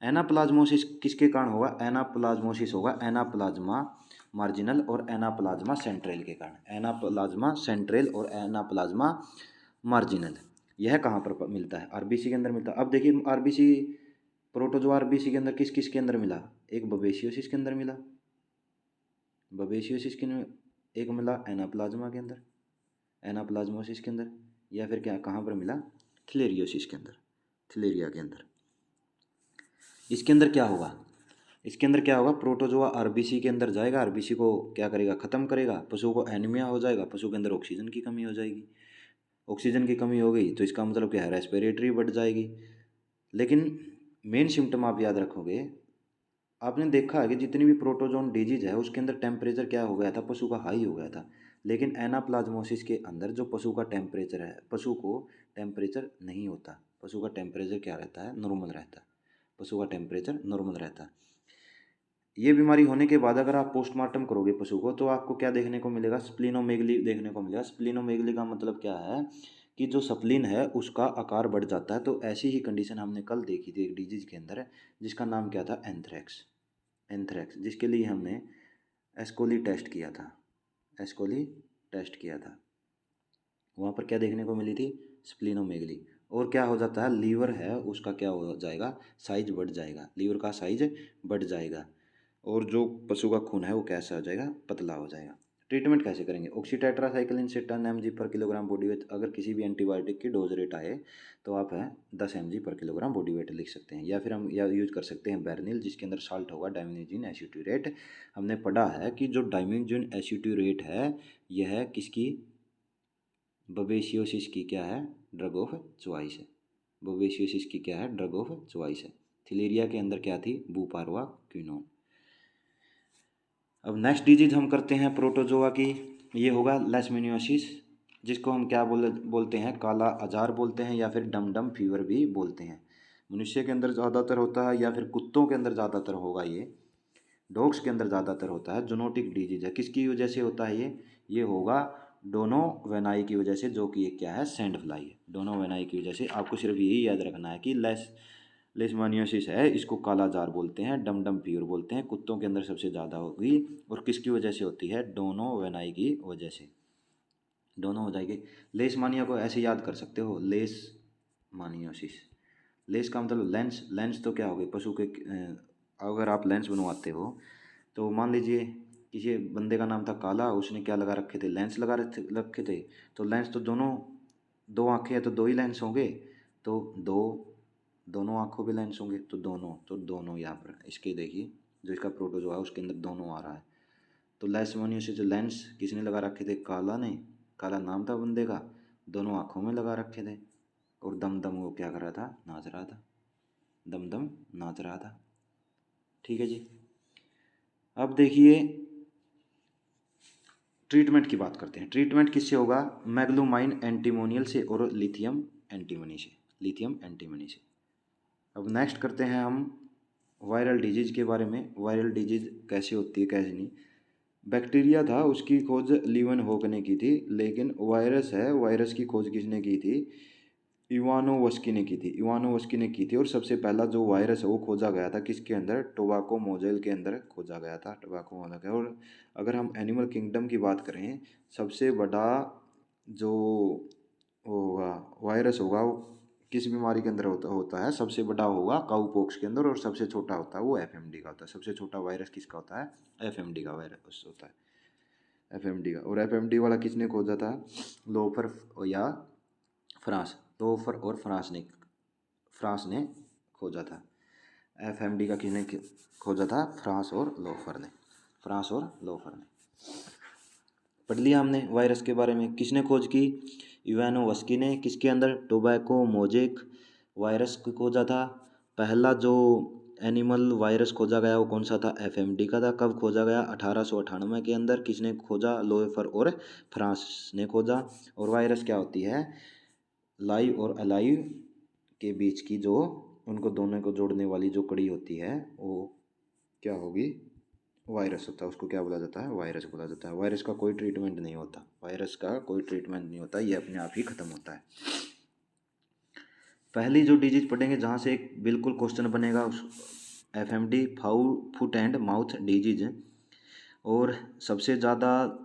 एनाप्लाज्मोसिस किसके कारण होगा, एनाप्लाज्मोसिस होगा एनाप्लाज्मा मार्जिनल और एनाप्लाज्मा सेंट्रल के कारण। एनाप्लाज्मा सेंट्रल और एनाप्लाज्मा मार्जिनल, यह कहाँ पर मिलता है, आरबीसी के अंदर मिलता है। अब देखिए आरबीसी, प्रोटोजोआ आरबीसी के अंदर किस किस के अंदर मिला, एक बबेशियोसिस के अंदर मिला, बबेशियोसिस के एक मिला एनाप्लाज्मा के अंदर, एनाप्लाज्मोसिस के अंदर, या फिर क्या कहाँ पर मिला, थिलेरियोसिस के अंदर, थिलेरिया के अंदर। इसके अंदर क्या होगा, इसके अंदर क्या होगा, प्रोटोजोआ आरबीसी के अंदर जाएगा, आरबीसी को क्या करेगा, खत्म करेगा, पशु को एनीमिया हो जाएगा, पशु के अंदर ऑक्सीजन की कमी हो जाएगी, ऑक्सीजन की कमी हो गई तो इसका मतलब क्या है, रेस्पिरेटरी बढ़ जाएगी। लेकिन मेन सिम्टम आप याद रखोगे, आपने देखा है कि जितनी भी प्रोटोजोन डिजीज है उसके अंदर टेम्परेचर क्या हो गया था, पशु का हाई हो गया था। लेकिन एनाप्लाज्मोसिस के अंदर जो पशु का टेम्परेचर है, पशु को टेम्परेचर नहीं होता, पशु का टेम्परेचर क्या रहता है, नॉर्मल रहता है, पशु का टेम्परेचर नॉर्मल रहता है। ये बीमारी होने के बाद अगर आप पोस्टमार्टम करोगे पशु को तो आपको क्या देखने को मिलेगा, स्प्लीनोमेगली देखने को मिलेगा। स्प्लीनोमेगली का मतलब क्या है कि जो स्प्लीन है उसका आकार बढ़ जाता है। तो ऐसी ही कंडीशन हमने कल देखी थी एक डिजीज के अंदर, जिसका नाम क्या था, एंथ्रेक्स, एंथ्रेक्स, जिसके लिए हमने एस्कोली टेस्ट किया था, एस्कोली टेस्ट किया था। वहाँ पर क्या देखने को मिली थी, स्प्लीनोमेगली। और क्या हो जाता है, लीवर है उसका क्या हो जाएगा, साइज बढ़ जाएगा, लीवर का साइज बढ़ जाएगा, और जो पशु का खून है वो कैसा हो जाएगा, पतला हो जाएगा। ट्रीटमेंट कैसे करेंगे, ऑक्सीटेट्रासाइक्लिन से 10 mg पर किलोग्राम बॉडी वेट, अगर किसी भी एंटीबायोटिक की डोज रेट आए तो आप है 10 mg पर किलोग्राम बॉडी वेट लिख सकते हैं। या फिर हम या यूज कर सकते हैं बेरनिल, जिसके अंदर साल्ट होगा डायमिनोजिन एसिट्यूरेट। हमने पढ़ा है कि जो डायमिनोजिन एसिट्यूरेट है यह किसकी, बबेशियोसिस की क्या है, ड्रग ऑफ चॉइस है, बबेशियोसिस की क्या है, ड्रग ऑफ चॉइस है। थिलेरिया के अंदर क्या थी, बुपारवा क्विनोन। अब नेक्स्ट डिजीज हम करते हैं प्रोटोजोआ की, ये होगा लेशमेनियोसिस, जिसको हम क्या बोलते हैं, काला अजार बोलते हैं, या फिर डम डम फीवर भी बोलते हैं। मनुष्य के अंदर ज़्यादातर होता है या फिर कुत्तों के अंदर ज़्यादातर होगा, ये डॉग्स के अंदर ज़्यादातर होता है। जोनोटिक डिजीज है, किसकी वजह से होता है ये होगा डोनोवेनाई की वजह से, जो कि ये क्या है, सैंड फ्लाई है। डोनोवेनाई की वजह से आपको सिर्फ यही याद रखना है कि लेशमानियोसिस है, इसको काला जार बोलते हैं, डम डम फीवर बोलते हैं, कुत्तों के अंदर सबसे ज़्यादा होगी, और किसकी वजह से होती है, डोनोवेनाई की वजह से, दोनों हो जाएगी। लेशमानिया को ऐसे याद कर सकते हो, लेशमानियोसिस, लेस का मतलब लेंस, लेंस तो क्या हो गई, पशु के अगर आप लेंस बनवाते हो तो मान लीजिए किसी बंदे का नाम था काला, उसने क्या लगा रखे थे, लेंस लगा रखे थे। तो लेंस तो दोनों, दो आँखें हैं तो दो ही लेंस होंगे, तो दोनों आँखों पे लेंस होंगे, तो दोनों यहाँ पर इसके देखिए जो इसका प्रोटोजोआ है उसके अंदर दोनों आ रहा है। तो लेशमैनियस जो लेंस किसने लगा रखे थे, काला ने, काला नाम था बंदे का, दोनों आँखों में लगा रखे थे। और दम दम वो क्या कर रहा था, नाच रहा था, दम दम नाच रहा था। ठीक है जी। अब देखिए ट्रीटमेंट की बात करते हैं। ट्रीटमेंट किससे होगा, मैग्लोमाइन एंटीमोनियल से और लिथियम एंटीमनी से। अब नेक्स्ट करते हैं हम वायरल डिजीज़ के बारे में। वायरल डिजीज़ कैसे होती है कैसे नहीं। बैक्टीरिया था उसकी खोज लीवन ने की थी, लेकिन वायरस है, वायरस की खोज किसने की थी, इवानोवस्की ने की थी। और सबसे पहला जो वायरस है वो खोजा गया था किसके अंदर, टोबाको मोजेल के अंदर खोजा गया था, टोबाको मोजेल के। और अगर हम एनिमल किंगडम की बात करें, सबसे बड़ा जो होगा वायरस होगा वो किस बीमारी के अंदर होता है, सबसे बड़ा होगा काउपॉक्स के अंदर, और सबसे छोटा होता है वो एफएमडी का होता है। सबसे छोटा वायरस किसका होता है, एफएमडी का वायरस होता है, एफएमडी का। और एफएमडी वाला किसने खोजा था, लोफर या फ्रांस, लोफर और फ्रांस ने खोजा था। एफएमडी का किसने खोजा था, फ्रांस और लोफर ने। पढ़ लिया हमने वायरस के बारे में। किसने खोज की, इवानोवस्की ने। किसके अंदर, टोबैको मोजेक वायरस को खोजा था। पहला जो एनिमल वायरस खोजा गया वो कौन सा था, एफएमडी का था। कब खोजा गया, 1898 के अंदर। किसने खोजा, लोएफर और फ्रांस ने खोजा। और वायरस क्या होती है, लाइव और अलाइव के बीच की जो उनको दोनों को जोड़ने वाली जो कड़ी होती है वो क्या होगी, वायरस होता है। उसको क्या बोला जाता है, वायरस बोला जाता है। वायरस का कोई ट्रीटमेंट नहीं होता, ये अपने आप ही खत्म होता है। पहली जो डिजीज पढ़ेंगे जहाँ से एक बिल्कुल क्वेश्चन बनेगा, उस FMD, foot and mouth disease. और सबसे ज़्यादा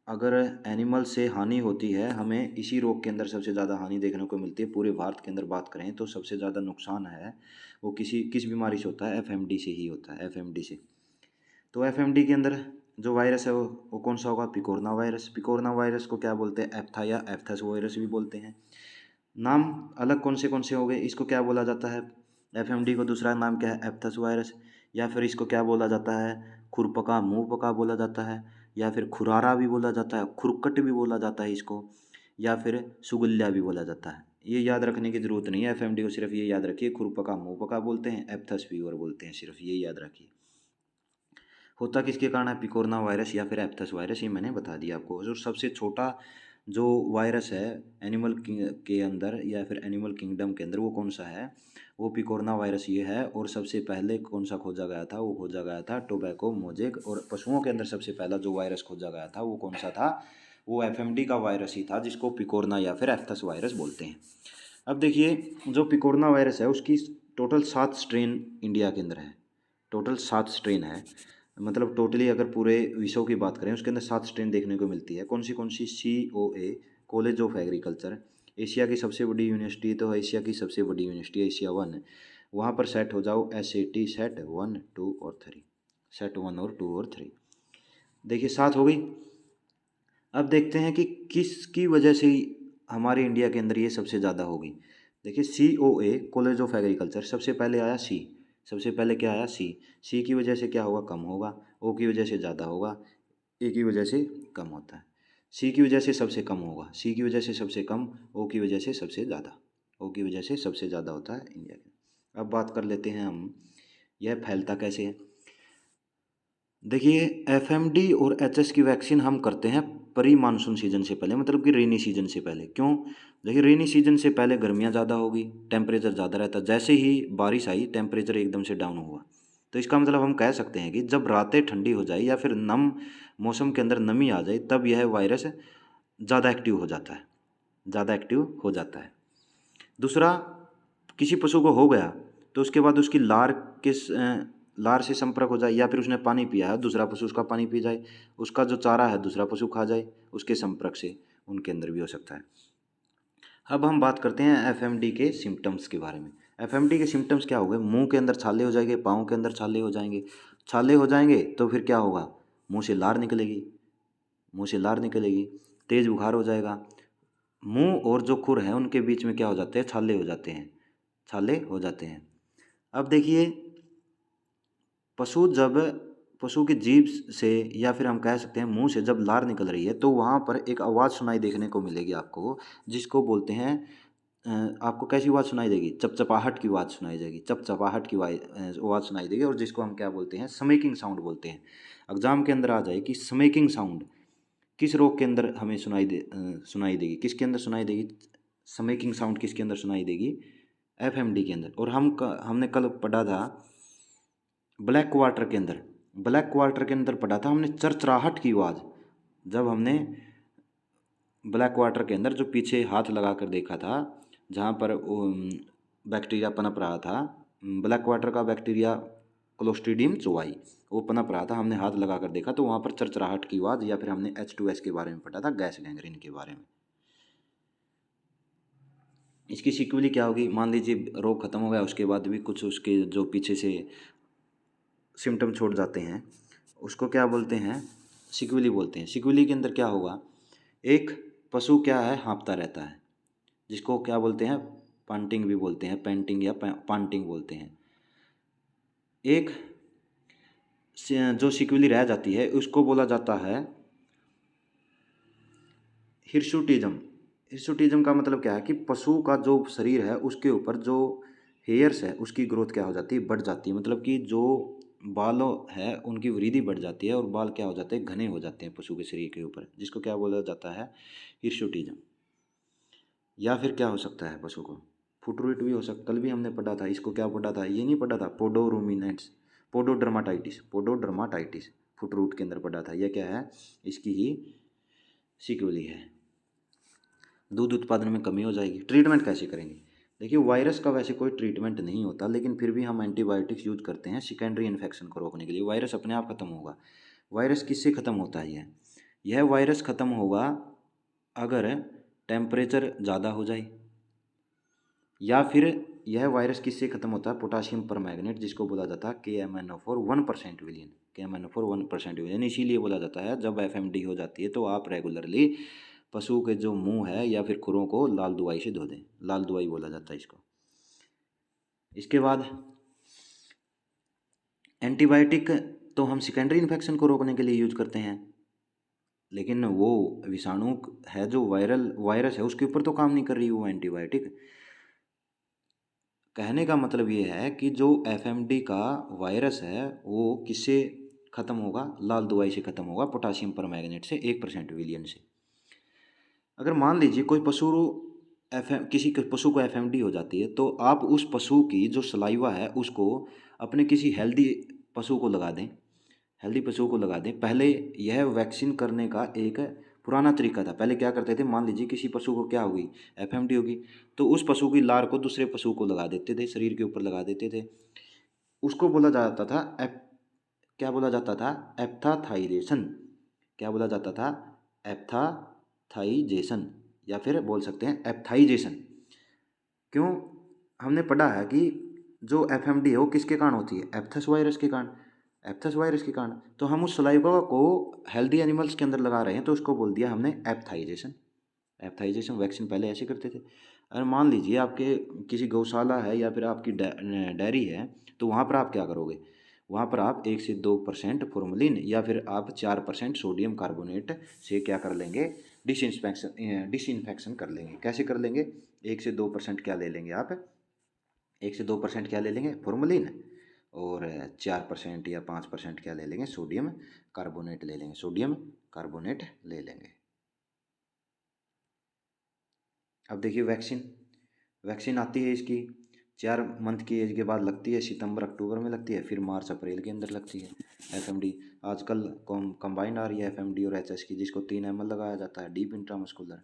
अगर एनिमल से हानि होती है, हमें इसी रोग के अंदर सबसे ज़्यादा हानि देखने को मिलती है। पूरे भारत के अंदर बात करें तो सबसे ज़्यादा नुकसान है वो किस बीमारी से होता है, एफएमडी से ही होता है, एफएमडी से। तो एफएमडी के अंदर जो वायरस है वो कौन सा होगा, पिकोरना वायरस को क्या बोलते हैं, एफ्था या एफ्थस वायरस भी बोलते हैं। नाम अलग कौन से हो गए, इसको क्या बोला जाता है, एफएमडी को दूसरा नाम क्या है, एफ्थस वायरस। या फिर इसको क्या बोला जाता है, खुरपका मुंह पका बोला जाता है, या फिर खुरारा भी बोला जाता है, खुरकट भी बोला जाता है इसको, या फिर सुगुल्ला भी बोला जाता है। ये याद रखने की ज़रूरत नहीं है, एफएमडी को सिर्फ ये याद रखिए, खुरपका मुंह पका बोलते हैं, एफ्थस फीवर बोलते हैं, सिर्फ ये याद रखिए। होता किसके कारण है, पिकोरना वायरस या फिर एप्थस वायरस, ये मैंने बता दिया आपको। और सबसे छोटा जो वायरस है एनिमल के अंदर या फिर एनिमल किंगडम के अंदर वो कौन सा है, वो पिकोरना वायरस ये है। और सबसे पहले कौन सा खोजा गया था, वो खोजा गया था टोबैको मोजेक। और पशुओं के अंदर सबसे पहला जो वायरस खोजा गया था वो कौन सा था, वो एफएमडी का वायरस ही था, जिसको पिकोरना या फिर एप्थस वायरस बोलते हैं। अब देखिए जो पिकोरना वायरस है उसकी टोटल 7 स्ट्रेन इंडिया के अंदर है, टोटल 7 स्ट्रेन है। मतलब टोटली अगर पूरे विश्व की बात करें उसके अंदर 7 स्ट्रेन देखने को मिलती है। कौन सी COA, college of agriculture, Asia की सबसे बड़ी यूनिवर्सिटी, तो एशिया की सबसे बड़ी यूनिवर्सिटी एशिया 1, वहाँ पर सेट हो जाओ, SAT सेट 1, 2 और 3, सेट 1 और 2 और 3। देखिए 7 हो गई। अब देखते हैं कि किसकी वजह से हमारे इंडिया के अंदर ये सबसे ज़्यादा होगी। देखिए COA, कॉलेज ऑफ एग्रीकल्चर, सबसे पहले आया सबसे पहले क्या आया, सी की वजह से क्या होगा, कम होगा, ओ की वजह से ज़्यादा होगा, ए की वजह से कम होता है। सी की वजह से सबसे कम होगा, सी की वजह से सबसे कम, ओ की वजह से सबसे ज़्यादा, ओ की वजह से सबसे ज़्यादा होता है इंडिया के। अब बात कर लेते हैं हम, यह फैलता कैसे है। देखिए एफएमडी और HS की वैक्सीन हम करते हैं प्री मानसून सीजन से पहले, मतलब कि रेनी सीजन से पहले। क्यों, देखिए रेनी सीजन से पहले गर्मियाँ ज़्यादा होगी, टेम्परेचर ज़्यादा रहता है, जैसे ही बारिश आई टेम्परेचर एकदम से डाउन हुआ। तो इसका मतलब हम कह सकते हैं कि जब रातें ठंडी हो जाए या फिर नम मौसम के अंदर नमी आ जाए तब यह वायरस ज़्यादा एक्टिव हो जाता है। दूसरा, किसी पशु को हो गया तो उसके बाद उसकी लार से संपर्क हो जाए, या फिर उसने पानी पिया है दूसरा पशु उसका पानी पी जाए, उसका जो चारा है दूसरा पशु खा जाए, उसके संपर्क से उनके अंदर भी हो सकता है। अब हम बात करते हैं एफएमडी के सिम्टम्स के बारे में। एफएमडी के सिम्टम्स क्या हो गए? मुंह के अंदर छाले हो जाएंगे, पाँव के अंदर छाले हो जाएंगे। छाले हो जाएंगे तो फिर क्या होगा? मुंह से लार निकलेगी, मुंह से लार निकलेगी, तेज बुखार हो जाएगा। मुंह और जो खुर है उनके बीच में क्या हो जाते हैं? छाले हो जाते हैं, छाले हो जाते हैं। अब देखिए, पशु जब पशु की जीभ से या फिर हम कह सकते हैं मुंह से जब लार निकल रही है तो वहाँ पर एक आवाज़ सुनाई देखने को मिलेगी आपको, जिसको बोलते हैं आपको कैसी आवाज़ सुनाई देगी? चपचपाहट की आवाज़ सुनाई देगी, चपचपाहट की आवाज़ सुनाई देगी, और जिसको हम क्या बोलते हैं? स्मेकिंग साउंड बोलते हैं। एग्जाम के अंदर आ जाए कि स्मेकिंग साउंड किस रोग के अंदर हमें सुनाई देगी? किसके अंदर सुनाई देगी? स्मेकिंग साउंड किसके अंदर सुनाई देगी? एफएमडी के अंदर। और हमने कल पढ़ा था ब्लैक क्वार्टर के अंदर, ब्लैक क्वार्टर के अंदर पढ़ा था हमने चरचराहट की आवाज़। जब हमने ब्लैक वाटर के अंदर जो पीछे हाथ लगा कर देखा था, जहाँ पर बैक्टीरिया पनप रहा था, ब्लैक वाटर का बैक्टीरिया क्लोस्ट्रीडियम चौवाई, वो पनप रहा था, हमने हाथ लगा कर देखा तो वहाँ पर चरचराहट की आवाज़, या फिर हमने H2S के बारे में पढ़ा था, गैस गैंग्रीन के बारे में। इसकी सिक्वली क्या होगी? मान लीजिए रोग खत्म हो गया, उसके बाद भी कुछ उसके जो पीछे से सिम्टम छोड़ जाते हैं, उसको क्या बोलते हैं? सिक्वली बोलते हैं। सिक्वली के अंदर क्या होगा? एक पशु क्या है? हाँफता रहता है, जिसको क्या बोलते हैं? पांटिंग भी बोलते हैं, पेंटिंग या पांटिंग बोलते हैं। एक जो सिक्वली रह जाती है उसको बोला जाता है हिर्सुटिज्म। हिर्सुटिज्म का मतलब क्या है कि पशु का जो शरीर है उसके ऊपर जो हेयर्स है उसकी ग्रोथ क्या हो जाती है? बढ़ जाती है। मतलब कि जो बालों है उनकी वृद्धि बढ़ जाती है और बाल क्या हो जाते हैं? घने हो जाते हैं पशु के शरीर के ऊपर, जिसको क्या बोला जाता है? हिर्सुटिज्म। या फिर क्या हो सकता है पशु को? फुट रूट भी हो सकता। कल भी हमने पढ़ा था, इसको क्या पढ़ा था? ये नहीं पढ़ा था? पोडोरूमिनेंट्स, पोडोडर्माटाइटिस, पोडोडर्माटाइटिस फुट रूट के अंदर पढ़ा था। यह क्या है? इसकी ही सिक्वली है। दूध उत्पादन में कमी हो जाएगी। ट्रीटमेंट कैसे करेंगे? देखिए, वायरस का वैसे कोई ट्रीटमेंट नहीं होता, लेकिन फिर भी हम एंटीबायोटिक्स यूज करते हैं सेकेंडरी इन्फेक्शन को रोकने के लिए। वायरस अपने आप खत्म होगा। वायरस किससे ख़त्म होता है? यह वायरस ख़त्म होगा अगर टेम्परेचर ज़्यादा हो जाए, या फिर यह वायरस किससे ख़त्म होता है? पोटाशियम परमैंगनेट, जिसको बोला जाता है KMnO4 1% विलियन, KMnO4 1% विलियन। इसीलिए बोला जाता है जब FMD हो जाती है तो आप रेगुलरली पशु के जो मुंह है या फिर खुरों को लाल दुआई से धो दें। लाल दुआई बोला जाता है इसको। इसके बाद एंटीबायोटिक तो हम सेकेंडरी इन्फेक्शन को रोकने के लिए यूज करते हैं, लेकिन वो विषाणु है जो वायरस है उसके ऊपर तो काम नहीं कर रही वो एंटीबायोटिक। कहने का मतलब ये है कि जो FMD का वायरस है वो किससे ख़त्म होगा? लाल दवाई से ख़त्म होगा, पोटाशियम परमैंगनेट से, 1% विलियन से। अगर मान लीजिए कोई पशु किसी पशु को FMD हो जाती है तो आप उस पशु की जो सलाइवा है उसको अपने किसी हेल्दी पशु को लगा दें, हेल्दी पशुओं को लगा दें। पहले यह वैक्सीन करने का एक पुराना तरीका था। पहले क्या करते थे? मान लीजिए किसी पशु को क्या होगी? FMD होगी, तो उस पशु की लार को दूसरे पशु को लगा देते थे, शरीर के ऊपर लगा देते थे। उसको बोला जाता था क्या बोला जाता था? एप्थाथाइजेशन। क्या बोला जाता था? एप्थाथाइजेशन, या फिर बोल सकते हैं एप्थाइजेशन। क्यों? हमने पढ़ा है कि जो FMD है वो किसके कारण होती है? एप्थस वायरस के कारण, एप्थस वायरस के कारण। तो हम उस सलाइवा को हेल्दी एनिमल्स के अंदर लगा रहे हैं तो उसको बोल दिया हमने एप्थाइजेशन। एप्थाइजेशन वैक्सीन पहले ऐसे करते थे। अगर मान लीजिए आपके किसी गौशाला है या फिर आपकी डेयरी है तो वहाँ पर आप क्या करोगे? वहाँ पर आप 1 से 2% फॉर्मलिन या फिर आप 4% सोडियम कार्बोनेट से क्या कर लेंगे? डिसइंफेक्शन कर लेंगे। कैसे कर लेंगे? 1 से 2% क्या ले लेंगे आप? 1 से 2% क्या ले लेंगे? फॉर्मलिन, और 4% या 5% क्या ले लेंगे? सोडियम कार्बोनेट ले लेंगे, सोडियम कार्बोनेट ले लेंगे। अब देखिए वैक्सीन आती है इसकी 4 मंथ की एज के बाद लगती है, सितंबर अक्टूबर में लगती है, फिर मार्च अप्रैल के अंदर लगती है। FMD आजकल कंबाइंड आ रही है FMD और HS की, जिसको 3 ml लगाया जाता है डीप इंट्रामस्कुलर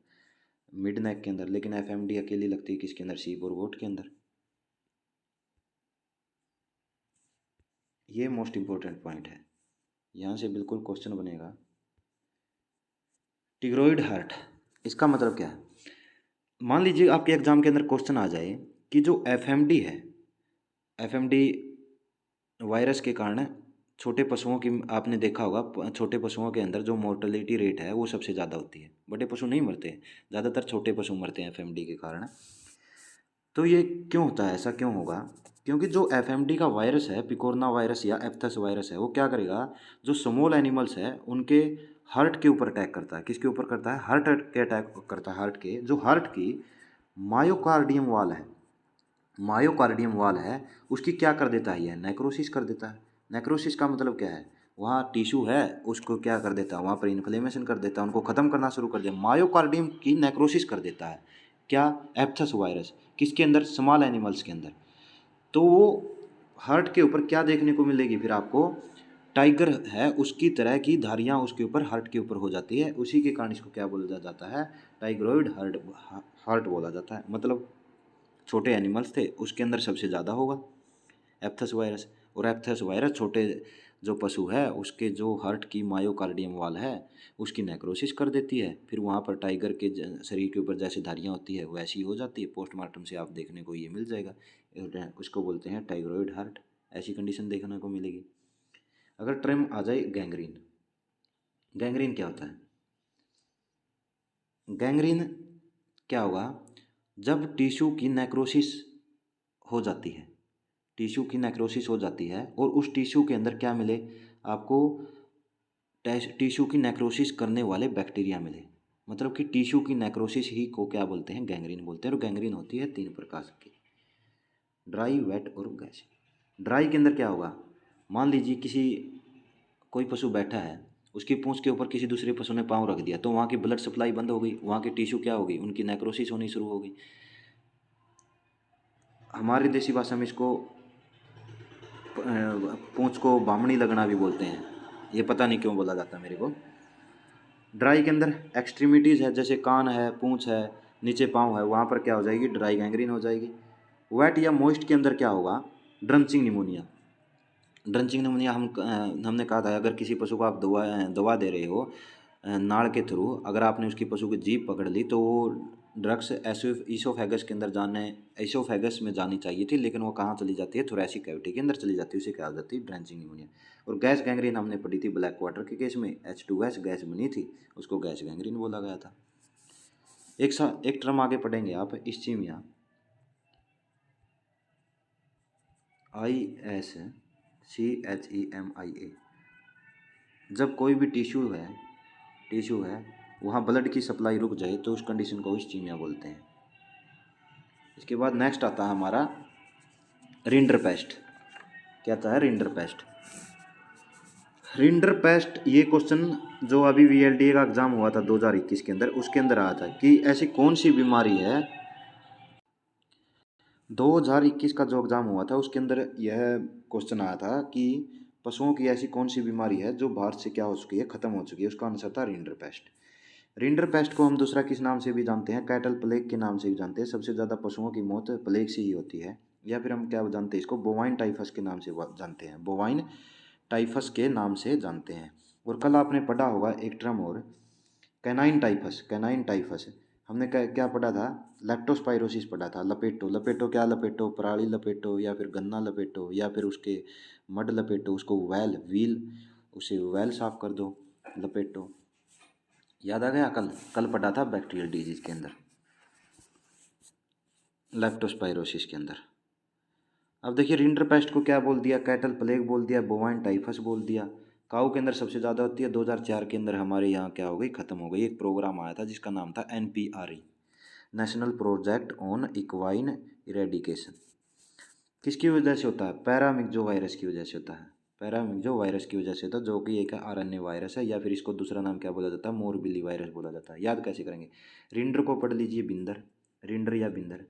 मिड नेक के अंदर। लेकिन FMD अकेली लगती है किसके अंदर? शीप और गोट के अंदर। ये मोस्ट इंपॉर्टेंट पॉइंट है, यहाँ से बिल्कुल क्वेश्चन बनेगा। टिग्रोइड हार्ट, इसका मतलब क्या है? मान लीजिए आपके एग्जाम के अंदर क्वेश्चन आ जाए कि जो एफएमडी है, एफएमडी वायरस के कारण छोटे पशुओं की, आपने देखा होगा छोटे पशुओं के अंदर जो मोर्टेलिटी रेट है वो सबसे ज़्यादा होती है। बड़े पशु नहीं मरते हैं, ज़्यादातर छोटे पशु मरते हैं एफएमडी के कारण। तो ये क्यों होता है, ऐसा क्यों होगा? क्योंकि जो एफएमडी का वायरस है, पिकोरना वायरस या एप्थस वायरस है, वो क्या करेगा, जो स्मॉल एनिमल्स है उनके हार्ट के ऊपर अटैक करता है। किसके ऊपर करता है? हार्ट के अटैक करता है। हार्ट के, जो हार्ट की मायोकार्डियम वाल है, मायोकार्डियम वाल है, उसकी क्या कर देता है? यह नेक्रोसिस कर देता है। नेक्रोसिस का मतलब क्या है? वहाँ टिश्यू है उसको क्या कर देता है, वहाँ पर इन्फ्लेमेशन कर देता है, उनको ख़त्म करना शुरू कर दिया, मायोकार्डियम की नेक्रोसिस कर देता है। क्या? एप्थस वायरस। किसके अंदर? स्मॉल एनिमल्स के अंदर। तो वो हार्ट के ऊपर क्या देखने को मिलेगी फिर आपको? टाइगर है उसकी तरह की धारियाँ उसके ऊपर, हार्ट के ऊपर हो जाती है। उसी के कारण इसको क्या बोला जाता है? टाइग्रोइड हार्ट, हार्ट बोला जाता है। मतलब छोटे एनिमल्स थे उसके अंदर सबसे ज़्यादा होगा एप्थस वायरस। और एप्थस वायरस छोटे जो पशु है उसके जो हार्ट की मायोकार्डियम वाल है उसकी नेक्रोसिस कर देती है। फिर वहाँ पर टाइगर के शरीर के ऊपर जैसे धारियाँ होती है वैसी हो जाती है। पोस्टमार्टम से आप देखने को ये मिल जाएगा। उसको बोलते हैं टाइग्रोइड हार्ट। ऐसी कंडीशन देखने को मिलेगी। अगर टर्म आ जाए गैंग्रीन, गैंग्रीन क्या होता है? गैंग्रीन क्या होगा? जब टिश्यू की नेक्रोसिस हो जाती है, टिश्यू की नेक्रोसिस हो जाती है और उस टिश्यू के अंदर क्या मिले आपको? टिश्यू की नेक्रोसिस करने वाले बैक्टीरिया मिले। मतलब कि टिश्यू की नेक्रोसिस ही को क्या बोलते हैं? गैंग्रीन बोलते हैं। और गैंग्रीन होती है 3 प्रकार की, ड्राई, वेट और गैस। ड्राई के अंदर क्या होगा? मान लीजिए किसी, कोई पशु बैठा है, उसकी पूंछ के ऊपर किसी दूसरे पशु ने पाँव रख दिया तो वहाँ की ब्लड सप्लाई बंद हो गई, वहाँ की टिश्यू क्या होगी? उनकी नेक्रोसिस होनी शुरू हो गई। हमारी देसी भाषा में इसको पूंछ को बामणी लगना भी बोलते हैं। ये पता नहीं क्यों बोला जाता है मेरे को। ड्राई के अंदर एक्सट्रीमिटीज़ है, जैसे कान है, पूंछ है, नीचे पाँव है, वहाँ पर क्या हो जाएगी? ड्राई गैंग्रीन हो जाएगी। वेट या मोइस्ट के अंदर क्या होगा? ड्रंचिंग निमोनिया। ड्रंचिंग निमोनिया हमने कहा था अगर किसी पशु को आप दवा दवा दे रहे हो नाड़ के थ्रू, अगर आपने उसकी पशु की जीभ पकड़ ली तो वो ड्रग्स ईसोफेगस के अंदर जाने, ईसोफेगस में जानी चाहिए थी, लेकिन वो कहाँ चली जाती है? थोरेसिक कैविटी के अंदर चली जाती है। उसे क्या हो जाती है? Drenching pneumonia. और गैस गैंग्रीन हमने पढ़ी थी ब्लैक वाटर के केस में, H2S गैस बनी थी, उसको गैस गैंग्रीन बोला गया था। एक टर्म आगे पढ़ेंगे आप, इस्चीमिया, ISCHEMIA। जब कोई भी टिश्यू है वहाँ ब्लड की सप्लाई रुक जाए तो उस कंडीशन को इस्चीमिया बोलते हैं। इसके बाद नेक्स्ट आता है हमारा रिंडरपेस्ट। क्या आता है? रिंडरपेस्ट। रिंडरपेस्ट, ये क्वेश्चन जो अभी VLDA का एग्ज़ाम हुआ था 2021 के अंदर, उसके अंदर आया था कि ऐसी कौन सी बीमारी है। 2021 का जो एग्ज़ाम हुआ था उसके अंदर यह क्वेश्चन आया था कि पशुओं की ऐसी कौन सी बीमारी है जो भारत से क्या हो चुकी है? ख़त्म हो चुकी है। उसका आंसर था रिंडरपेस्ट। रिंडरपेस्ट को हम दूसरा किस नाम से भी जानते हैं? कैटल प्लेग के नाम से भी जानते हैं। सबसे ज़्यादा पशुओं की मौत प्लेग से ही होती है। या फिर हम क्या जानते हैं इसको? बोवाइन टाइफस के नाम से जानते हैं। बोवाइन टाइफस के नाम से जानते हैं। और कल आपने पढ़ा होगा एक टर्म और, कैनाइन टाइफस। कैनाइन टाइफस हमने क्या क्या पढ़ा था? लैप्टोस्पाइरोसिस पढ़ा था। लपेटो, लपेटो क्या लपेटो? पराली लपेटो या फिर गन्ना लपेटो या फिर उसके मड लपेटो, उसको व्हील, उसे व्हील साफ कर दो, लपेटो। याद आ गया? कल कल पढ़ा था बैक्टीरियल डिजीज के अंदर, लेप्टोस्पाइरोसिस के अंदर। अब देखिए रिंडरपेस्ट को क्या बोल दिया? कैटल प्लेग बोल दिया, बोवाइन टाइफस बोल दिया। काऊ के अंदर सबसे ज़्यादा होती है। 2004 के अंदर हमारे यहाँ क्या हो गई? ख़त्म हो गई। एक प्रोग्राम आया था जिसका नाम था NPRE, national project on equine eradication. किसकी वजह से होता है? पैरामिक्जो वायरस की वजह से होता है। पैरामिक्जो वायरस की वजह से होता है, जो कि एक RNA वायरस है, या फिर इसको दूसरा नाम क्या बोला जाता है? मोरबिली वायरस बोला जाता है। याद कैसे करेंगे? रिंडर को पढ़ लीजिए, बिंदर, रिंडर या बिंदर।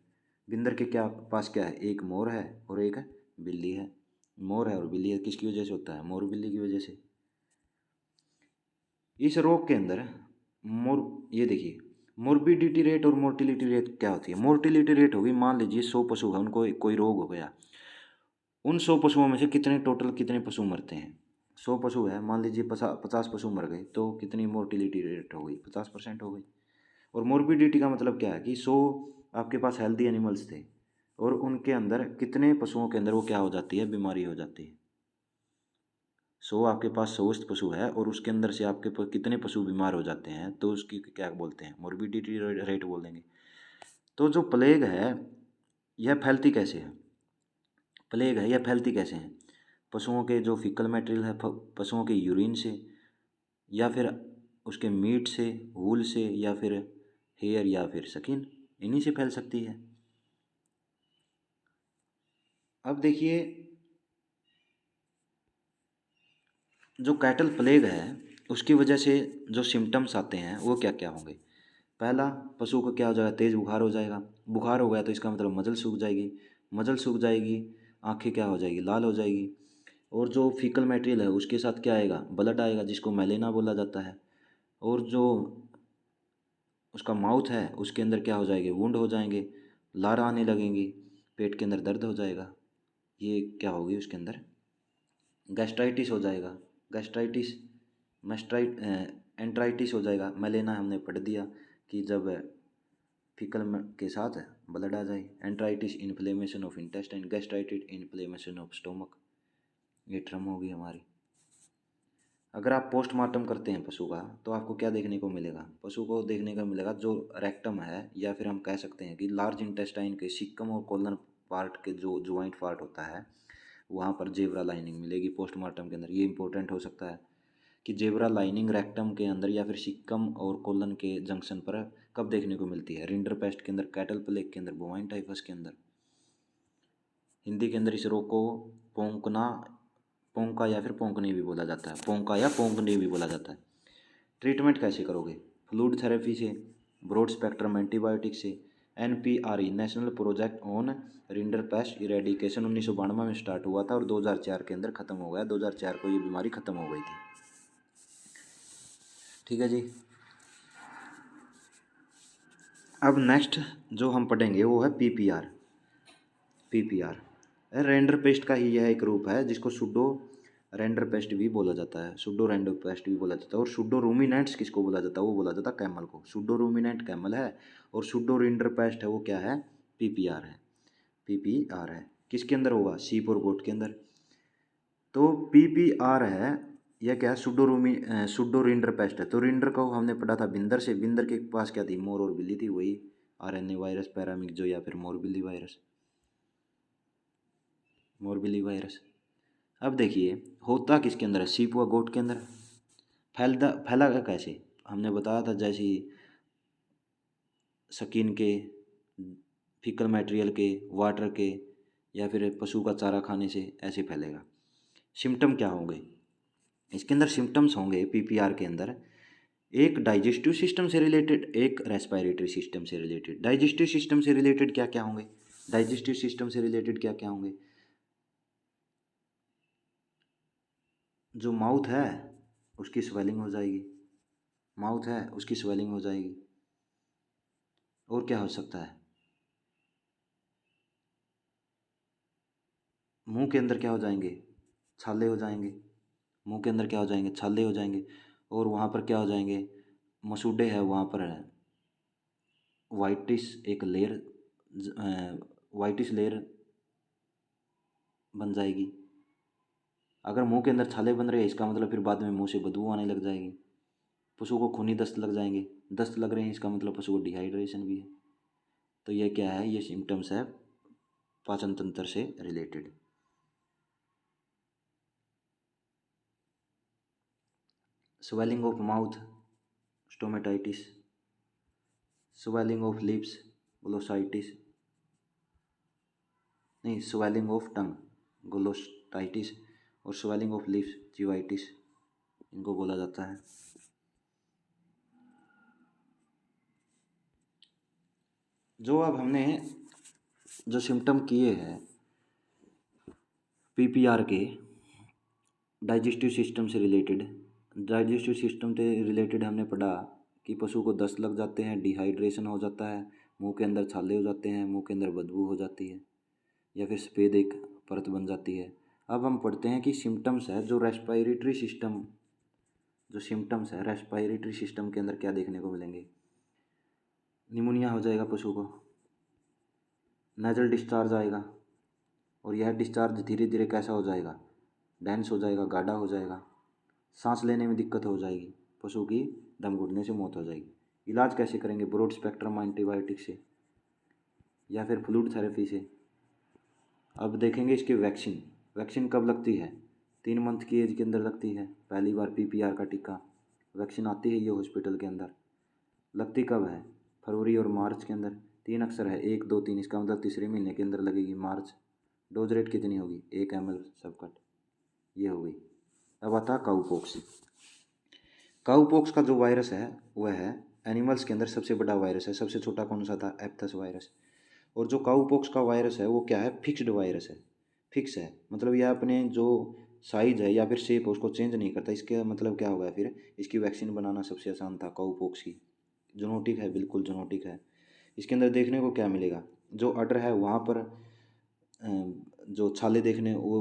बिंदर के क्या पास क्या है? एक मोर है और एक बिल्ली है। मोर है और बिल्ली है, किसकी वजह से होता है? मोर बिल्ली की वजह से। इस रोग के अंदर ये देखिए, मोर्बिडिटी रेट और मोर्टिलिटी रेट क्या होती है? मोर्टिलिटी रेट होगी, मान लीजिए 100 पशु है, उनको कोई रोग हो गया, उन 100 पशुओं में से कितने पशु मरते हैं? 100 पशु है, मान लीजिए 50 पशु मर गए तो कितनी मोर्टिलिटी रेट हो गई? 50% हो गई। और मोर्बिडिटी का मतलब क्या है कि 100 आपके पास हेल्दी एनिमल्स थे, और उनके अंदर कितने पशुओं के अंदर वो क्या हो जाती है, बीमारी हो जाती है। 100 आपके पास स्वस्थ पशु है और उसके अंदर से आपके कितने पशु बीमार हो जाते हैं, तो उसकी क्या बोलते हैं, मोर्बिडिटी रेट बोल देंगे। तो जो प्लेग है यह फैलती कैसे है, प्लेग है यह फैलती कैसे है, पशुओं के जो फीकल मटेरियल है, पशुओं के यूरिन से, या फिर उसके मीट से, वूल से, या फिर हेयर, या फिर स्किन, इन्हीं से फैल सकती है। अब देखिए जो कैटल प्लेग है उसकी वजह से जो सिम्टम्स आते हैं वो क्या क्या होंगे। पहला, पशु को क्या हो जाएगा, तेज़ बुखार हो जाएगा। बुखार हो गया तो इसका मतलब मजल सूख जाएगी, मजल सूख जाएगी, आंखें क्या हो जाएगी, लाल हो जाएगी। और जो फीकल मटेरियल है उसके साथ क्या आएगा, ब्लड आएगा, जिसको मेलेना बोला जाता है। और जो उसका माउथ है उसके अंदर क्या हो जाएंगे, वुंड हो जाएंगे, लार आने लगेंगी, पेट के अंदर दर्द हो जाएगा, ये क्या होगी उसके अंदर, गैस्ट्राइटिस हो जाएगा, गैस्ट्राइटिस, मेस्ट्राइट एंट्राइटिस हो जाएगा। मेलेना हमने पढ़ दिया कि जब फीकल के साथ ब्लड आ जाए। Enteritis inflammation of intestine, gastritis inflammation of stomach, ये टर्म होगी हमारी। अगर आप पोस्टमार्टम करते हैं पशु का तो आपको क्या देखने को मिलेगा, पशु को देखने को मिलेगा जो रेक्टम है, या फिर हम कह सकते हैं कि लार्ज इंटेस्टाइन के सिक्कम और कोलन पार्ट के जो ज्वाइंट पार्ट होता है वहाँ पर जेब्रा लाइनिंग मिलेगी पोस्टमार्टम के अंदर। ये इंपॉर्टेंट हो सकता है कि जेब्रा लाइनिंग रेक्टम के अंदर या फिर सिक्कम और कोलन के जंक्शन पर कब देखने को मिलती है, रिंडरपेस्ट के अंदर, कैटल प्लेग के अंदर, बोवाइन टाइफस के अंदर। हिंदी के अंदर इस रोग को पोंकना, पोंका या फिर पोंकनी भी बोला जाता है, पोंका या पोंकनी भी बोला जाता है। ट्रीटमेंट कैसे करोगे, फ्लूइड थेरेपी से, ब्रॉड स्पेक्ट्रम एंटीबायोटिक से, NPRE national project on rinderpest eradication 1992 में स्टार्ट हुआ था और 2004 के अंदर ख़त्म हो गया। 2004 को ये बीमारी ख़त्म हो गई थी। ठीक है जी। अब नेक्स्ट जो हम पढ़ेंगे वो है PPR रेंडर पेस्ट का ही यह एक रूप है जिसको सुडो रेंडर पेस्ट भी बोला जाता है, सुडो रेंडर पेस्ट भी बोला जाता है। और सुडो रूमिनेंट्स किसको बोला जाता है, वो बोला जाता है कैमल को। सुडो रूमिनेंट कैमल है और सुडो रेंडर पेस्ट है वो क्या है, PPR है। PPR है किसके अंदर होगा, सीप और गोट के अंदर। तो PPR है यह क्या है, सुडो रिंडर पेस्ट है। तो रिंडर को हमने पढ़ा था बिंदर से, बिंदर के पास क्या थी, मोर और बिल्ली थी, वही RNA वायरस पैरामिक्सो या फिर मोरबिली वायरस, मोरबिली वायरस। अब देखिए होता किसके अंदर है, सीप व गोट के अंदर। फैला कैसे, हमने बताया था जैसे स्किन के, फीकल मटेरियल के, वाटर के, या फिर पशु का चारा खाने से ऐसे फैलेगा। सिम्टम क्या होंगे इसके अंदर, सिम्टम्स होंगे PPR के अंदर, एक डाइजेस्टिव सिस्टम से रिलेटेड, एक रेस्पिरेटरी सिस्टम से रिलेटेड। डाइजेस्टिव सिस्टम से रिलेटेड क्या क्या होंगे, डाइजेस्टिव सिस्टम से रिलेटेड क्या क्या होंगे, जो माउथ है उसकी स्वेलिंग हो जाएगी, माउथ है उसकी स्वेलिंग हो जाएगी। और क्या हो सकता है, मुंह के अंदर क्या हो जाएंगे, छाले हो जाएंगे, मुंह के अंदर क्या हो जाएंगे, छाले हो जाएंगे। और वहाँ पर क्या हो जाएंगे, मसूड़े है वहाँ पर है वाइटिस एक लेयर, वाइटिस लेयर बन जाएगी। अगर मुंह के अंदर छाले बन रहे हैं इसका मतलब फिर बाद में मुंह से बदबू आने लग जाएगी। पशु को खूनी दस्त लग जाएंगे, दस्त लग रहे हैं इसका मतलब पशु को डिहाइड्रेशन भी है। तो ये क्या है, ये सिम्टम्स है पाचन तंत्र से related. Swelling of mouth, stomatitis, swelling of lips, glossitis, नहीं स्वेलिंग ऑफ टंग, ग्लोसाइटिस, और स्वेलिंग ऑफ लिप्स, जीवाइटिस, इनको बोला जाता है। जो अब हमने जो सिम्टम किए हैं PPR के डाइजेस्टिव सिस्टम से रिलेटेड, डाइजेस्टिव सिस्टम से रिलेटेड हमने पढ़ा कि पशु को दस्त लग जाते हैं, डिहाइड्रेशन हो जाता है, मुंह के अंदर छाले हो जाते हैं, मुंह के अंदर बदबू हो जाती है, या फिर सफ़ेद एक परत बन जाती है। अब हम पढ़ते हैं कि सिम्टम्स है जो रेस्पिरेटरी सिस्टम, जो सिम्टम्स है रेस्पिरेटरी सिस्टम के अंदर क्या देखने को मिलेंगे। निमोनिया हो जाएगा पशु को, नेजल डिस्चार्ज आएगा, और यह डिस्चार्ज धीरे धीरे कैसा हो जाएगा, डेंस हो जाएगा, गाढ़ा हो जाएगा, सांस लेने में दिक्कत हो जाएगी, पशु की दम घुटने से मौत हो जाएगी। इलाज कैसे करेंगे, ब्रॉड स्पेक्ट्रम एंटीबायोटिक से या फिर फ्लूइड थेरेपी से। अब देखेंगे इसकी वैक्सीन। वैक्सीन कब लगती है, 3 मंथ की एज के अंदर लगती है पहली बार PPR का टीका वैक्सीन आती है ये हॉस्पिटल के अंदर। लगती कब है, फरवरी और मार्च के अंदर। 3 अक्षर है, 1 2 3, इसका मतलब तीसरे महीने के अंदर लगेगी, मार्च। डोज रेट कितनी होगी, 1 ml सब कट, ये हो गई। अब आता है काउपॉक्स। काउपॉक्स का जो वायरस है वह है एनिमल्स के अंदर सबसे बड़ा वायरस है, सबसे छोटा कौन सा था, एप्थस वायरस। और जो काउपॉक्स का वायरस है वो क्या है, फिक्स्ड वायरस है, फिक्स है, मतलब यह अपने जो साइज है या फिर शेप है उसको चेंज नहीं करता। इसके मतलब क्या होगा, फिर इसकी वैक्सीन बनाना सबसे आसान था काउपॉक्स की। जोनोटिक है, बिल्कुल जोनोटिक है। इसके अंदर देखने को क्या मिलेगा, जो अडर है वहाँ पर जो छाले देखने वो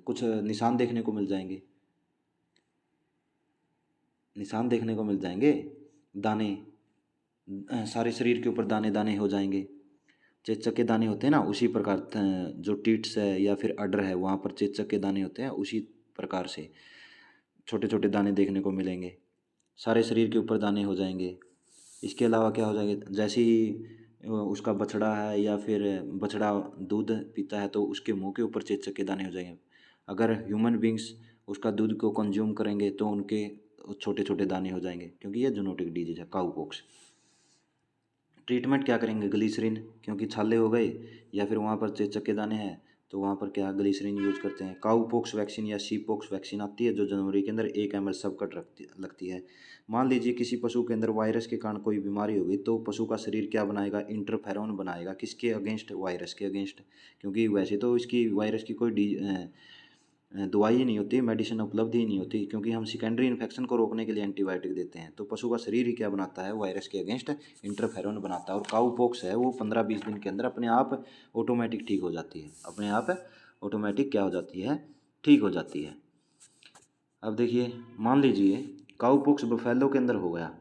कुछ निशान देखने को मिल जाएंगे, निशान देखने को मिल जाएंगे, दाने, सारे शरीर के ऊपर दाने दाने हो जाएंगे, चेचक के दाने होते हैं ना, उसी प्रकार जो टीट्स है या फिर अडर है वहाँ पर चेचक के दाने होते हैं, उसी प्रकार से छोटे छोटे दाने देखने को मिलेंगे, सारे शरीर के ऊपर दाने हो जाएंगे। इसके अलावा क्या हो जाएगा, जैसे ही उसका बछड़ा है या फिर बछड़ा दूध पीता है तो उसके मुंह के ऊपर चेचक के दाने हो जाएंगे। अगर ह्यूमन बींग्स उसका दूध को कंज्यूम करेंगे तो उनके छोटे छोटे दाने हो जाएंगे, क्योंकि ये जूनोटिक डिजीज है काउपॉक्स। ट्रीटमेंट क्या करेंगे, ग्लिसरीन, क्योंकि छाले हो गए या फिर वहाँ पर चेचक के दाने हैं तो वहाँ पर क्या ग्लिसरीन यूज करते हैं। काउपॉक्स वैक्सीन या शीपॉक्स वैक्सीन आती है जो जनवरी के अंदर 1 ml सबकट लगती है। मान लीजिए किसी पशु के अंदर वायरस के कारण कोई बीमारी हो गई तो पशु का शरीर क्या बनाएगा, इंटरफेरोन बनाएगा, किसके अगेंस्ट, वायरस के अगेंस्ट। क्योंकि वैसे तो इसकी वायरस की कोई दवाई ही नहीं होती, मेडिसिन उपलब्ध ही नहीं होती, क्योंकि हम सेकेंडरी इन्फेक्शन को रोकने के लिए एंटीबायोटिक देते हैं। तो पशु का शरीर ही क्या बनाता है, वायरस के अगेंस्ट इंटरफेरोन बनाता है। और काउपॉक्स है वो 15-20 दिन के अंदर अपने आप ऑटोमेटिक ठीक हो जाती है, अपने आप ऑटोमेटिक क्या हो जाती है, ठीक हो जाती है। अब देखिए, मान लीजिए काउपॉक्स बफेलो के अंदर हो गया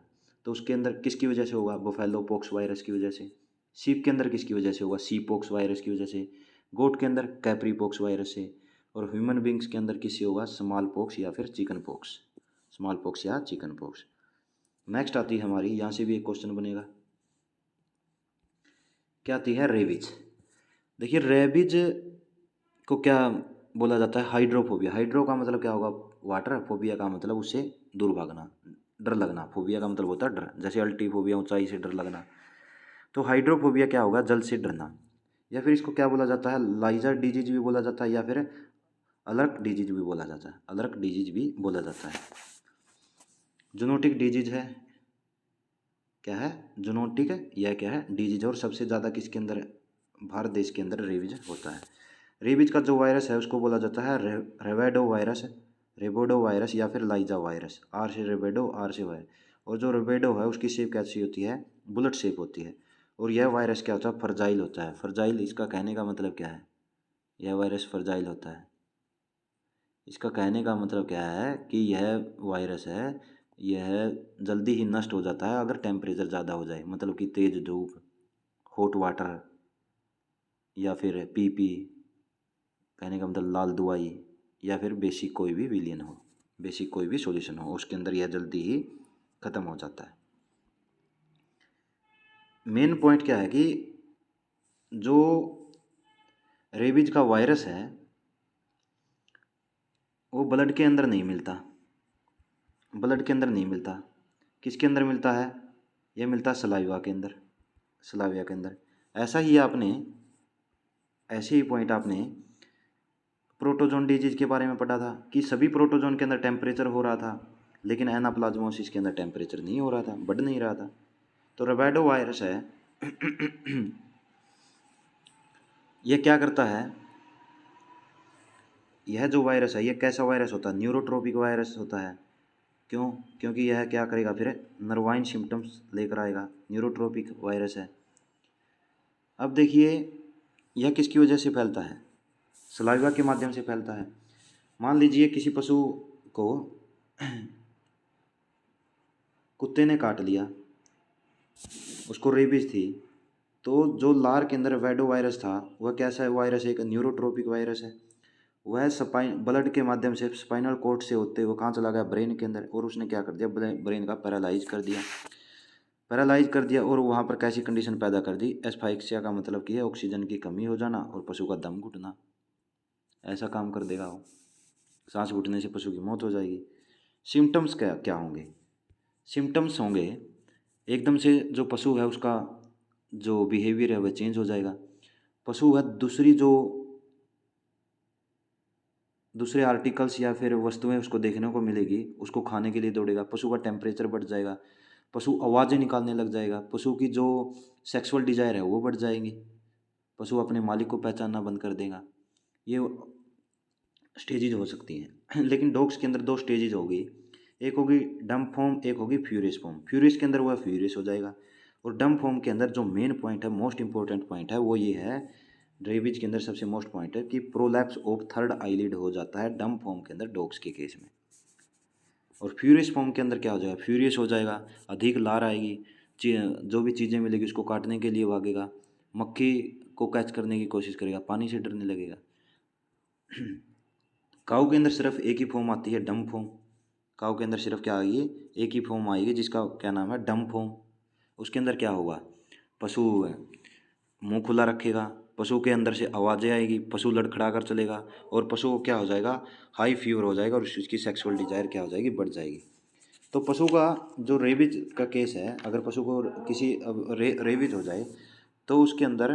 तो उसके अंदर किसकी वजह से होगा, बफेलो पॉक्स वायरस की वजह से। सीप के अंदर किसकी वजह से होगा, सीपॉक्स वायरस की वजह से। गोट के अंदर कैप्रीपॉक्स वायरस से। और ह्यूमन बींग्स के अंदर किससे होगा, स्मॉल पॉक्स या फिर चिकन पॉक्स, स्मॉल पॉक्स या चिकन पॉक्स। नेक्स्ट आती है हमारी, यहाँ से भी एक क्वेश्चन बनेगा, क्या आती है, रेबीज। देखिए रेबीज को क्या बोला जाता है, हाइड्रोफोबिया। हाइड्रो का मतलब क्या होगा, वाटर, फोबिया का मतलब उससे दूर भागना, डर लगना। फोबिया का मतलब होता है डर, जैसे अल्टीफोबिया, ऊंचाई से डर लगना। तो हाइड्रोफोबिया क्या होगा, जल से डरना। या फिर इसको क्या बोला जाता है, लाइजर डिजीज भी बोला जाता है, या फिर अलर्क डिजीज भी बोला जाता है, अलर्क डिजीज भी बोला जाता है। जूनोटिक डिजीज है, क्या है, जूनोटिक है, यह क्या है, डिजीज। और सबसे ज़्यादा किसके अंदर, भारत देश के अंदर रेबीज होता है। रेबीज का जो वायरस है उसको बोला जाता है रेवेडो वायरस, रेबोडो वायरस या फिर लाइजा वायरस। आर से रेबेडो, आर से वायरस। और जो रेबेडो है उसकी शेप कैसी होती है, बुलेट शेप होती है। और यह वायरस क्या होता है, फर्जाइल होता है। फर्जाइल, इसका कहने का मतलब क्या है, यह वायरस फर्जाइल होता है। इसका कहने का मतलब क्या है कि यह वायरस है, यह जल्दी ही नष्ट हो जाता है अगर टेम्परेचर ज़्यादा हो जाए, मतलब कि तेज़ धूप, हॉट वाटर, या फिर पीपी, कहने का मतलब लाल दवाई, या फिर बेसिक कोई भी विलियन हो, बेसिक कोई भी सॉल्यूशन हो, उसके अंदर यह जल्दी ही ख़त्म हो जाता है। मेन पॉइंट क्या है कि जो रेबीज का वायरस है वो ब्लड के अंदर नहीं मिलता, ब्लड के अंदर नहीं मिलता। किसके अंदर मिलता है, ये मिलता है सलाइवा के अंदर, सलाइवा के अंदर। ऐसा ही आपने, ऐसे ही पॉइंट आपने प्रोटोजोन डिजीज के बारे में पढ़ा था कि सभी प्रोटोजोन के अंदर टेम्परेचर हो रहा था, लेकिन एनाप्लाज्मोसिस के अंदर टेम्परेचर नहीं हो रहा था, बढ़ नहीं रहा था। तो रेबेडो वायरस है यह क्या करता है, यह जो वायरस है यह कैसा वायरस होता है, न्यूरोट्रोपिक वायरस होता है। क्यों, क्योंकि यह क्या करेगा, फिर नर्वाइन सिम्टम्स लेकर आएगा, न्यूरोट्रोपिक वायरस है। अब देखिए यह किसकी वजह से फैलता है, सलाइवा के माध्यम से फैलता है। मान लीजिए किसी पशु को कुत्ते ने काट लिया, उसको रेबीज थी, तो जो लार के अंदर वैडो वायरस था वह कैसा है वायरस, एक न्यूरोट्रोपिक वायरस है। वह ब्लड के माध्यम से स्पाइनल कॉर्ड से होते हुए कहाँ चला गया, ब्रेन के अंदर, और उसने क्या कर दिया, ब्रेन का पैरालाइज कर दिया, और वहाँ पर कैसी कंडीशन पैदा कर दी, एस्फाइक्सिया का मतलब कि है ऑक्सीजन की कमी हो जाना और पशु का दम घुटना, ऐसा काम कर देगा वो। सांस घुटने से पशु की मौत हो जाएगी। सिम्टम्स क्या क्या होंगे? सिम्टम्स होंगे एकदम से जो पशु है उसका जो बिहेवियर है वह चेंज हो जाएगा। पशु है दूसरे आर्टिकल्स या फिर वस्तुएं उसको देखने को मिलेगी, उसको खाने के लिए दौड़ेगा। पशु का टेम्परेचर बढ़ जाएगा, पशु आवाज़ें निकालने लग जाएगा, पशु की जो सेक्सुअल डिजायर है वो बढ़ जाएगी, पशु अपने मालिक को पहचानना बंद कर देगा। ये स्टेजेज हो सकती हैं। लेकिन डॉग्स के अंदर दो स्टेजेज होगी, एक होगी डम फॉर्म, एक होगी फ्यूरियस फॉर्म। फ्यूरियस के अंदर वह फ्यूरियस हो जाएगा, और डम फॉर्म के अंदर जो मेन पॉइंट है, मोस्ट इंपॉर्टेंट पॉइंट है, वो ये है, रेबीज के अंदर सबसे मोस्ट पॉइंट है कि प्रोलैप्स ऑफ थर्ड आईलिड हो जाता है डम फॉर्म के अंदर डॉग्स के केस में। और फ्यूरियस फॉर्म के अंदर क्या हो जाएगा, फ्यूरियस हो जाएगा, अधिक लार आएगी, जो भी चीज़ें मिलेगी उसको काटने के लिए भागेगा, मक्खी को कैच करने की कोशिश करेगा, पानी से डरने लगेगा। काऊ के अंदर सिर्फ एक ही फॉर्म आती है, डम फॉर्म। काऊ के अंदर सिर्फ क्या आएगी, एक ही फॉर्म आएगी जिसका क्या नाम है, डम फॉर्म। उसके अंदर क्या होगा, पशु मुंह खुला रखेगा, पशु के अंदर से आवाज़ें आएगी, पशु लड़खड़ा कर चलेगा, और पशु को क्या हो जाएगा, हाई फीवर हो जाएगा, और उसकी सेक्सुअल डिजायर क्या हो जाएगी, बढ़ जाएगी। तो पशु का जो रेबीज का केस है, अगर पशु को किसी रेबीज हो जाए तो उसके अंदर